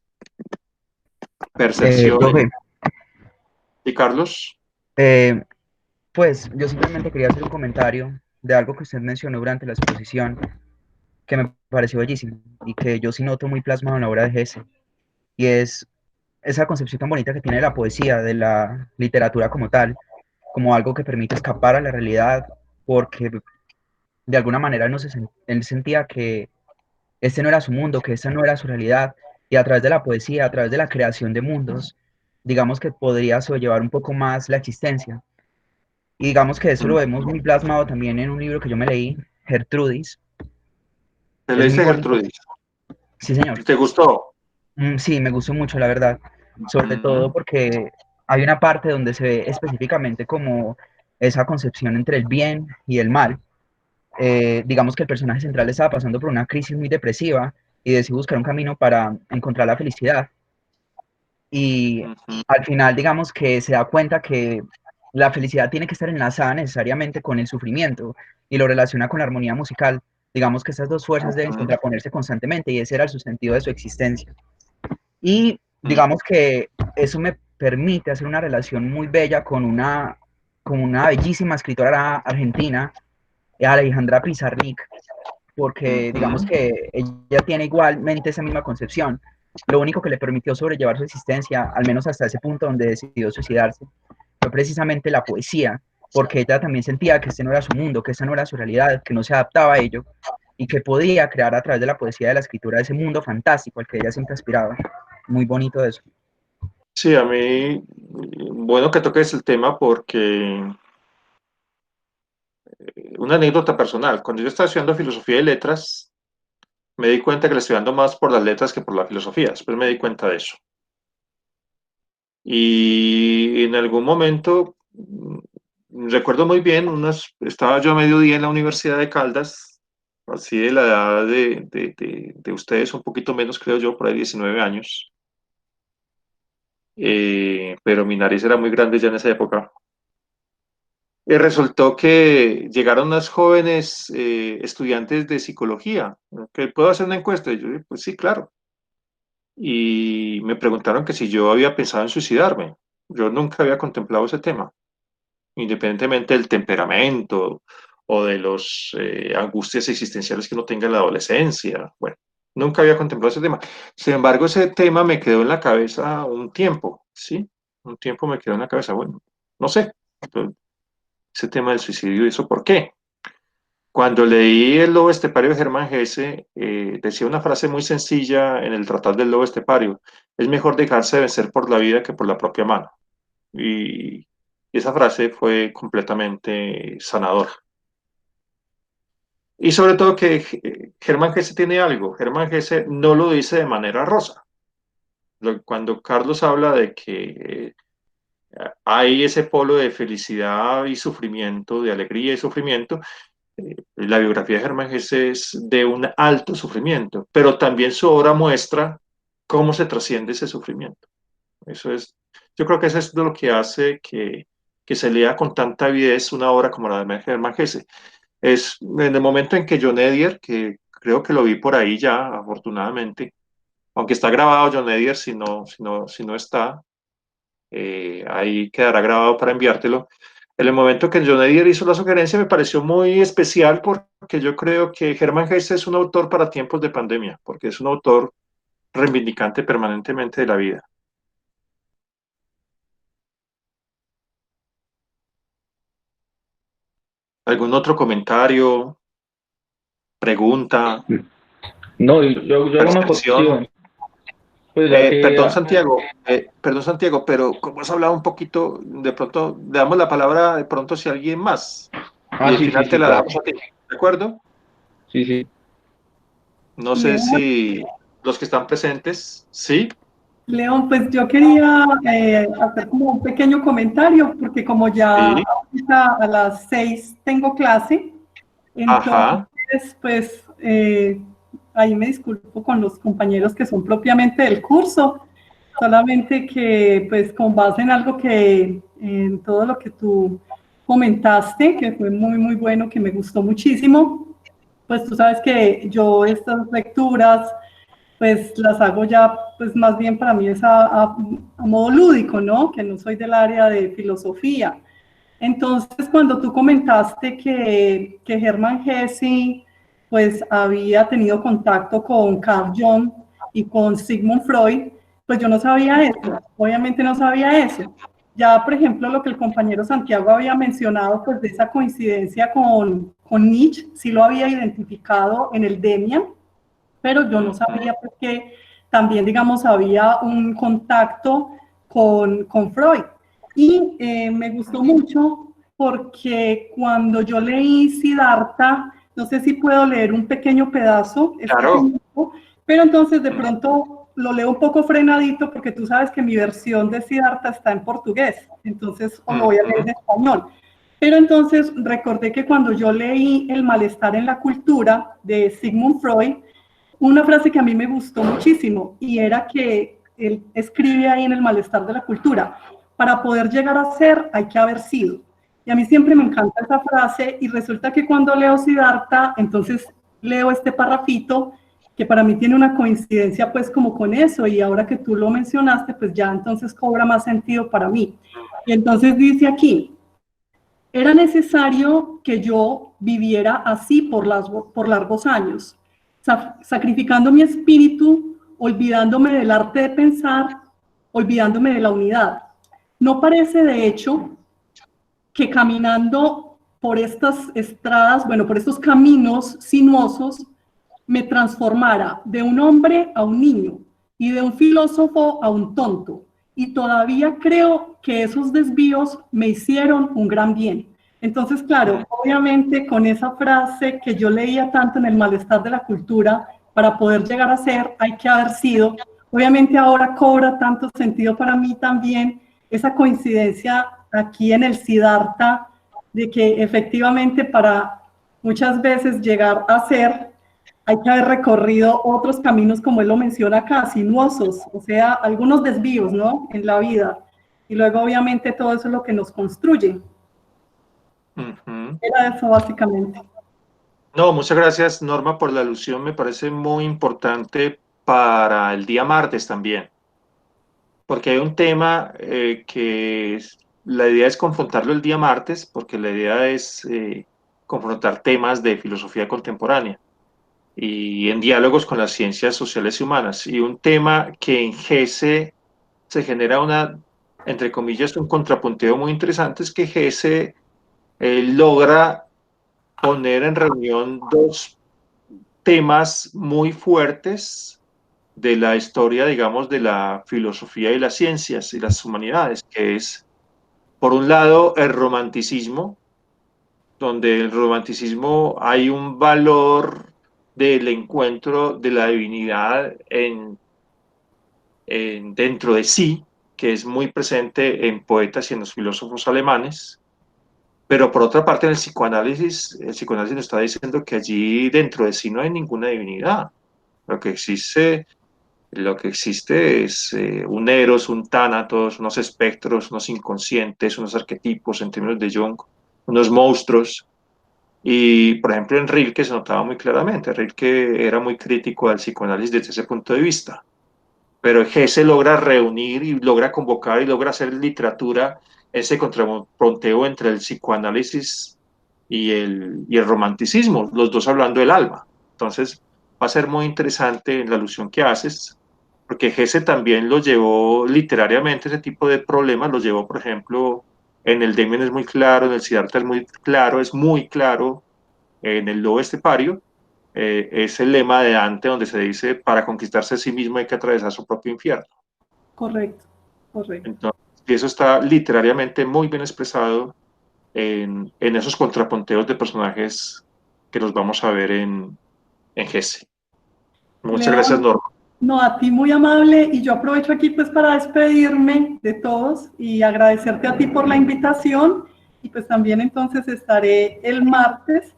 percepciones. Profe, ¿Y Carlos? eh, pues yo simplemente quería hacer un comentario de algo que usted mencionó durante la exposición, que me pareció bellísimo y que yo sí noto muy plasmado en la obra de Hesse, y es esa concepción tan bonita que tiene la poesía, de la literatura como tal, como algo que permite escapar a la realidad, porque de alguna manera él sentía que este no era su mundo, que esta no era su realidad, y a través de la poesía, a través de la creación de mundos, digamos que podría sobrellevar un poco más la existencia. Y digamos que eso lo vemos muy plasmado también en un libro que yo me leí, Gertrudis. ¿Te Es muy leíste bonito. Gertrudis? Sí, señor. ¿Te gustó? Sí, me gustó mucho, la verdad. Sobre todo Ujú, porque hay una parte donde se ve específicamente como esa concepción entre el bien y el mal. Digamos que el personaje central estaba pasando por una crisis muy depresiva y decidió buscar un camino para encontrar la felicidad. Y ujú, al final, digamos que se da cuenta que la felicidad tiene que estar enlazada necesariamente con el sufrimiento y lo relaciona con la armonía musical. Digamos que estas dos fuerzas deben ujú, contraponerse constantemente y ese era el sustento de su existencia. Y ujú. digamos que eso me permite hacer una relación muy bella con una bellísima escritora argentina, Alejandra Pizarnik, porque digamos Ujú. que ella tiene igualmente esa misma concepción. Lo único que le permitió sobrellevar su existencia, al menos hasta ese punto donde decidió suicidarse, fue precisamente la poesía, porque ella también sentía que este no era su mundo, que esta no era su realidad, que no se adaptaba a ello, y que podía crear a través de la poesía y de la escritura ese mundo fantástico al que ella siempre aspiraba. Muy bonito eso. Sí, a mí, bueno que toques el tema porque una anécdota personal, cuando yo estaba estudiando filosofía y letras, me di cuenta que le estoy dando más por las letras que por la filosofía, después me di cuenta de eso. Y en algún momento, recuerdo muy bien, estaba yo a mediodía en la Universidad de Caldas, así de la edad de ustedes, un poquito menos creo yo, por ahí 19 años, pero mi nariz era muy grande ya en esa época. Y resultó que llegaron unas jóvenes estudiantes de psicología, ¿no? Que puedo hacer una encuesta. Y yo, pues sí, claro. Y me preguntaron que si yo había pensado en suicidarme. Yo nunca había contemplado ese tema, independientemente del temperamento o de los angustias existenciales que uno tenga en la adolescencia. Bueno, nunca había contemplado ese tema. Sin embargo, ese tema me quedó en la cabeza un tiempo, ¿sí? Un tiempo me quedó en la cabeza, bueno, no sé, ese tema del suicidio, ¿y eso por qué? Cuando leí El lobo estepario de Germán Hesse, decía una frase muy sencilla en el Tratado del Lobo Estepario: es mejor dejarse vencer por la vida que por la propia mano. Y esa frase fue completamente sanadora. Y sobre todo que Germán Hesse tiene algo, Germán Hesse no lo dice de manera rosa. Cuando Carlos habla de que hay ese polo de felicidad y sufrimiento, de alegría y sufrimiento, la biografía de Germán Hesse es de un alto sufrimiento, pero también su obra muestra cómo se trasciende ese sufrimiento. Eso es, yo creo que eso es lo que hace que se lea con tanta avidez una obra como la de Germán Hesse. Es en el momento en que John Edier, que creo que lo vi por ahí ya, afortunadamente, aunque está grabado John Edier, si no está, ahí quedará grabado para enviártelo. En el momento que John Edier hizo la sugerencia me pareció muy especial porque yo creo que Germán Hesse es un autor para tiempos de pandemia, porque es un autor reivindicante permanentemente de la vida. ¿Algún otro comentario, pregunta, No, yo hago una percepción? cuestión. Pues ya que Perdón Santiago, pero como has hablado un poquito, de pronto le damos la palabra de pronto si alguien más y al sí, sí, final te sí, la claro. damos a ti, ¿de acuerdo? Sí, sí. No sé León, si los que están presentes, ¿sí? León, pues yo quería hacer como un pequeño comentario, porque como ya Sí, ahorita a las 6 tengo clase, ajá, entonces pues ahí me disculpo con los compañeros que son propiamente del curso, solamente que pues con base en algo que, en todo lo que tú comentaste, que fue muy, muy bueno, que me gustó muchísimo, pues tú sabes que yo estas lecturas pues las hago ya, pues más bien para mí es a modo lúdico, ¿no? Que no soy del área de filosofía. Entonces, cuando tú comentaste que Hermann Hesse, pues había tenido contacto con Carl Jung y con Sigmund Freud, pues yo no sabía eso, obviamente no sabía eso. Ya, por ejemplo, lo que el compañero Santiago había mencionado, pues de esa coincidencia con Nietzsche, sí lo había identificado en el Demian, pero yo no sabía pues, que también, digamos, había un contacto con Freud. Y me gustó mucho porque cuando yo leí Siddhartha, no sé si puedo leer un pequeño pedazo, es claro. pequeñito, pero entonces de pronto lo leo un poco frenadito porque tú sabes que mi versión de Siddhartha está en portugués, entonces lo voy a leer en español. Pero entonces recordé que cuando yo leí El malestar en la cultura de Sigmund Freud, una frase que a mí me gustó muchísimo y era que él escribe ahí en El malestar de la cultura: para poder llegar a ser hay que haber sido. Y a mí siempre me encanta esa frase y resulta que cuando leo Siddhartha, entonces leo este parrafito que para mí tiene una coincidencia pues como con eso, y ahora que tú lo mencionaste, pues ya entonces cobra más sentido para mí. Y entonces dice aquí: era necesario que yo viviera así por largos años, sacrificando mi espíritu, olvidándome del arte de pensar, olvidándome de la unidad. ¿No parece, de hecho, que caminando por estas estradas, bueno, por estos caminos sinuosos, me transformara de un hombre a un niño y de un filósofo a un tonto. Y todavía creo que esos desvíos me hicieron un gran bien. Entonces, claro, obviamente con esa frase que yo leía tanto en El malestar de la cultura, para poder llegar a ser hay que haber sido, obviamente ahora cobra tanto sentido para mí también esa coincidencia aquí en el Siddhartha, de que efectivamente para muchas veces llegar a ser hay que haber recorrido otros caminos, como él lo menciona acá, sinuosos, o sea, algunos desvíos, ¿no? En la vida. Y luego, obviamente, todo eso es lo que nos construye. Era eso, básicamente. No, muchas gracias, Norma, por la alusión. Me parece muy importante para el día martes también, porque hay un tema la idea es confrontarlo el día martes, porque la idea es confrontar temas de filosofía contemporánea y en diálogos con las ciencias sociales y humanas. Y un tema que en GESE se genera entre comillas, un contrapunteo muy interesante, es que GESE logra poner en reunión dos temas muy fuertes de la historia, digamos, de la filosofía y las ciencias y las humanidades, que es, por un lado, el romanticismo, donde el romanticismo hay un valor del encuentro de la divinidad dentro de sí, que es muy presente en poetas y en los filósofos alemanes. Pero por otra parte, en el psicoanálisis nos está diciendo que allí dentro de sí no hay ninguna divinidad. Lo que existe, lo que existe es un eros, un tánatos, unos espectros, unos inconscientes, unos arquetipos en términos de Jung, unos monstruos. Y, por ejemplo, en Rilke se notaba muy claramente. Rilke era muy crítico al psicoanálisis desde ese punto de vista. Pero Hesse logra reunir y logra convocar y logra hacer literatura ese contrapunteo entre el psicoanálisis y el romanticismo, los dos hablando del alma. Entonces, va a ser muy interesante en la alusión que haces, porque Hesse también lo llevó literariamente, ese tipo de problemas, lo llevó, por ejemplo, en el Demian es muy claro, en el Siddhartha es muy claro, en el Lobo Estepario, es el lema de Dante donde se dice, para conquistarse a sí mismo hay que atravesar su propio infierno. Correcto, correcto. Entonces, y eso está literariamente muy bien expresado en esos contrapunteos de personajes que los vamos a ver en Hesse. Muchas gracias, León, Norma. no, a ti muy amable, y yo aprovecho aquí pues para despedirme de todos y agradecerte a ti por la invitación, y pues también entonces estaré el martes.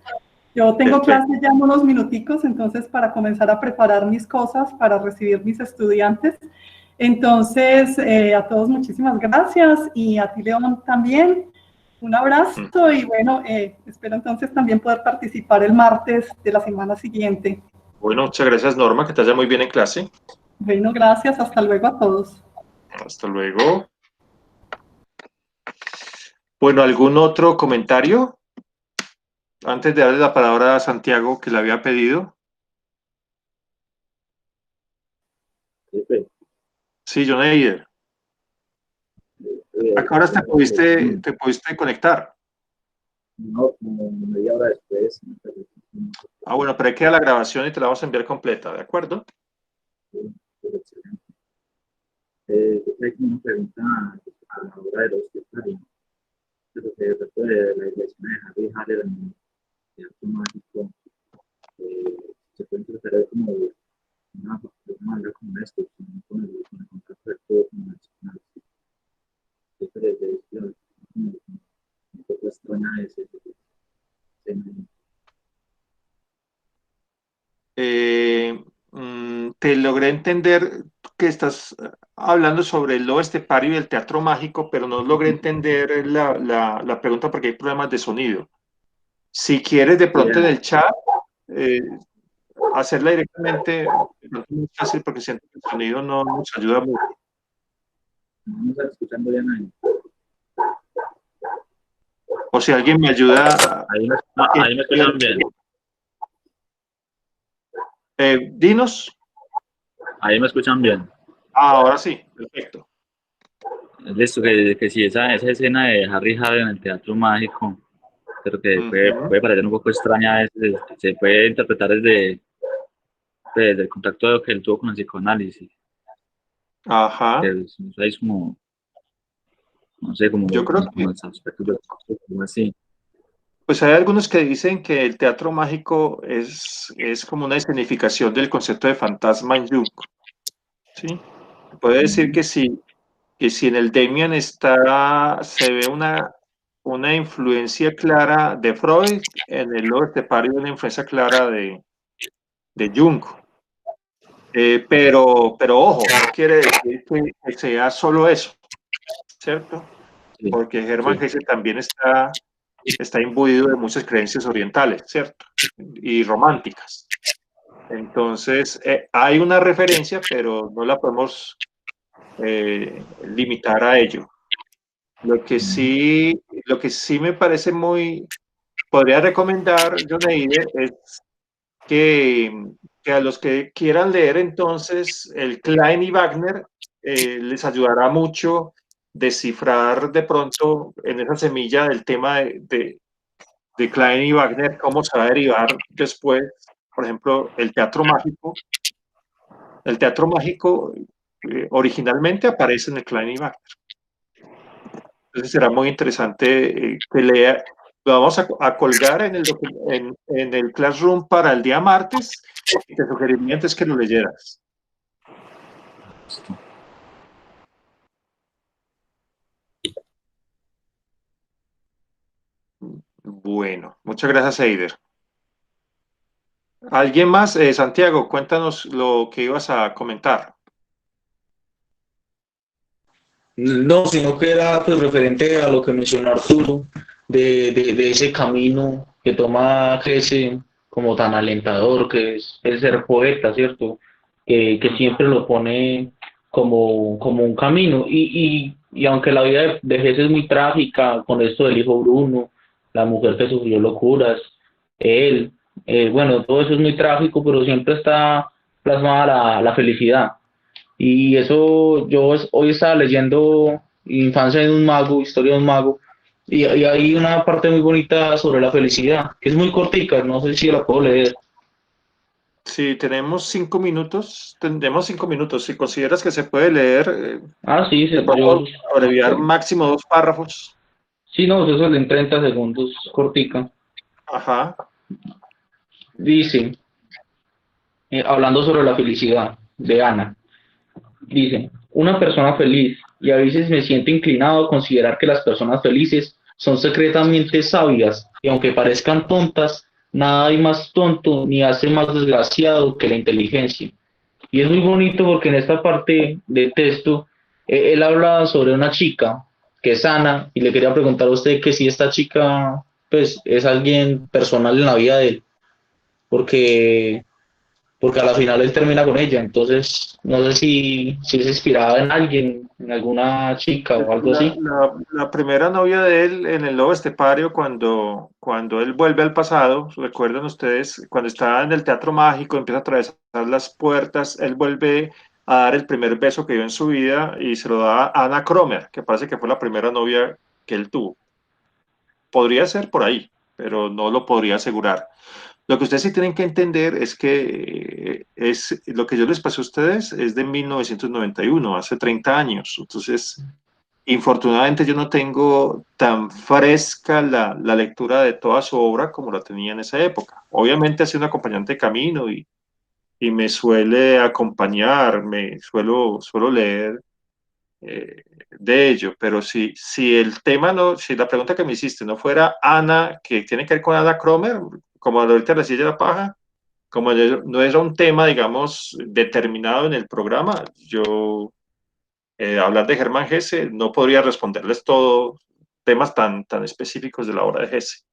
Yo tengo Perfecto. clases ya en unos minuticos, entonces para comenzar a preparar mis cosas para recibir mis estudiantes. Entonces, a todos muchísimas gracias, y a ti, León, también. Un abrazo y bueno, espero entonces también poder participar el martes de la semana siguiente. Bueno, muchas gracias, Norma, que te vaya muy bien en clase. Bueno, gracias, hasta luego a todos. Hasta luego. Bueno, ¿algún otro comentario? Antes de darle la palabra a Santiago, que le había pedido. Sí, John Eider. ¿A qué horas te pudiste conectar? No, como media hora después. Ah, bueno, pero ahí queda la grabación y te la vamos a enviar completa, ¿de acuerdo? Excelente. Yo tengo una pregunta a la hora de los sectarios. Pero que después de la iglesia de Harry Haller en el arte mágico, se puede interpretar como una manera como esto, con el contacto de todo, con el psicoanálisis. Un poco extraña ese. Te logré entender que estás hablando sobre el lobo estepario y el teatro mágico, pero no logré entender la pregunta porque hay problemas de sonido. Si quieres de pronto en el chat eh, hacerla directamente, es muy fácil porque siento que el sonido no nos ayuda mucho. No nos está escuchando ya nadie. O si alguien me ayuda. Ahí me escuchan bien. Dinos. Ahí me escuchan bien. Ahora sí, perfecto. Listo, que sí, esa escena de Harry Haller en el teatro mágico, pero que puede parecer un poco extraña a veces, se puede interpretar desde del contacto que él tuvo con el psicoanálisis, Ajá. que es como, no sé, como, Yo creo como que, los aspectos del como así. pues hay algunos que dicen que el teatro mágico es como una escenificación del concepto de fantasma en Jung, ¿sí? Puede decir que si en el Demian se ve una influencia clara de Freud, en el lobo estepario una influencia clara de Jung. Pero ojo, no quiere decir que sea solo eso, ¿cierto? Sí, Porque Hermann sí. Hesse también está imbuido de muchas creencias orientales, ¿cierto? Y románticas. Entonces, hay una referencia, pero no la podemos limitar a ello. Lo que sí me parece podría recomendar, John Eider, es que, que a los que quieran leer entonces el Klein y Wagner, les ayudará mucho descifrar de pronto en esa semilla del tema de Klein y Wagner, cómo se va a derivar después, por ejemplo, el teatro mágico. El teatro mágico originalmente aparece en el Klein y Wagner. Entonces será muy interesante que lea. Lo vamos a colgar en el Classroom para el día martes y te sugeriría antes que lo leyeras. Bueno, muchas gracias, Eider. ¿Alguien más? Santiago, cuéntanos lo que ibas a comentar. No, sino que era pues referente a lo que mencionó Arturo, de ese camino que toma Hesse como tan alentador, que es el ser poeta, ¿cierto? Que siempre lo pone como un camino. Y aunque la vida de Hesse es muy trágica, con esto del hijo Bruno, la mujer que sufrió locuras, él, bueno, todo eso es muy trágico, pero siempre está plasmada la felicidad. Y eso, hoy estaba leyendo Infancia de un mago, Historia de un mago, y hay una parte muy bonita sobre la felicidad, que es muy cortica, no sé si la puedo leer. Si tenemos 5 minutos, tendremos 5 minutos. Si consideras que se puede leer, Ah, sí, de yo, pronto abreviar máximo 2 párrafos. sí, no, eso es en 30 segundos, cortica. Ajá. Dice, hablando sobre la felicidad de Ana, dice, una persona feliz, y a veces me siento inclinado a considerar que las personas felices son secretamente sabias, y aunque parezcan tontas, nada hay más tonto ni hace más desgraciado que la inteligencia. Y es muy bonito porque en esta parte del texto, él habla sobre una chica que es Ana, y le quería preguntar a usted que si esta chica pues es alguien personal en la vida de él, porque porque a la final él termina con ella, entonces no sé si es inspirada en alguien, en alguna chica o algo así. La primera novia de él en el lobo estepario, cuando él vuelve al pasado, recuerdan ustedes, cuando estaba en el teatro mágico, empieza a atravesar las puertas, él vuelve a dar el primer beso que dio en su vida y se lo da a Anna Cromer, que parece que fue la primera novia que él tuvo. Podría ser por ahí, pero no lo podría asegurar. Lo que ustedes sí tienen que entender es que lo que yo les pasé a ustedes es de 1991, hace 30 años. Entonces, infortunadamente yo no tengo tan fresca la lectura de toda su obra como la tenía en esa época. Obviamente ha sido un acompañante de camino y me suele acompañar, suelo leer de ello, pero si el tema no, si la pregunta que me hiciste no fuera Ana, que tiene que ver con Ana Cromer, como ahorita la silla de la paja, como no era un tema, digamos, determinado en el programa, yo hablar de Germán Hesse no podría responderles todo temas tan específicos de la obra de Hesse.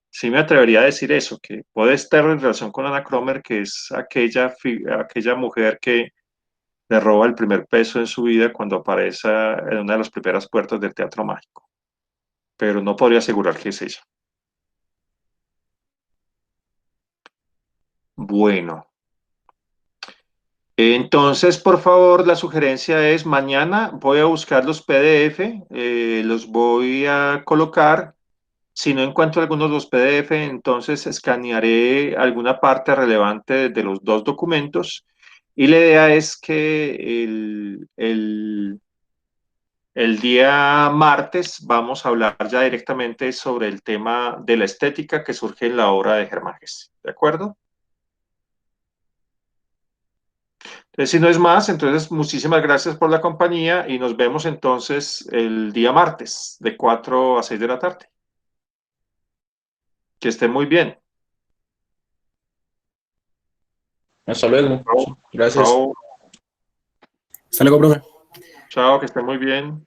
Sí me atrevería a decir eso, que puede estar en relación con Ana Cromer, que es aquella mujer que le roba el primer peso en su vida cuando aparece en una de las primeras puertas del teatro mágico. Pero no podría asegurar que es ella. Bueno, entonces, por favor, la sugerencia es mañana voy a buscar los PDF, los voy a colocar Si no encuentro algunos de los PDF, entonces escanearé alguna parte relevante de los dos documentos y la idea es que el día martes vamos a hablar ya directamente sobre el tema de la estética que surge en la obra de Germán Hesse. ¿De acuerdo? Entonces, si no es más, entonces muchísimas gracias por la compañía y nos vemos entonces el día martes de 4 a 6 de la tarde. Que estén muy bien. Hasta luego. Chao, Gracias. chao, Hasta luego, profe. chao, que estén muy bien.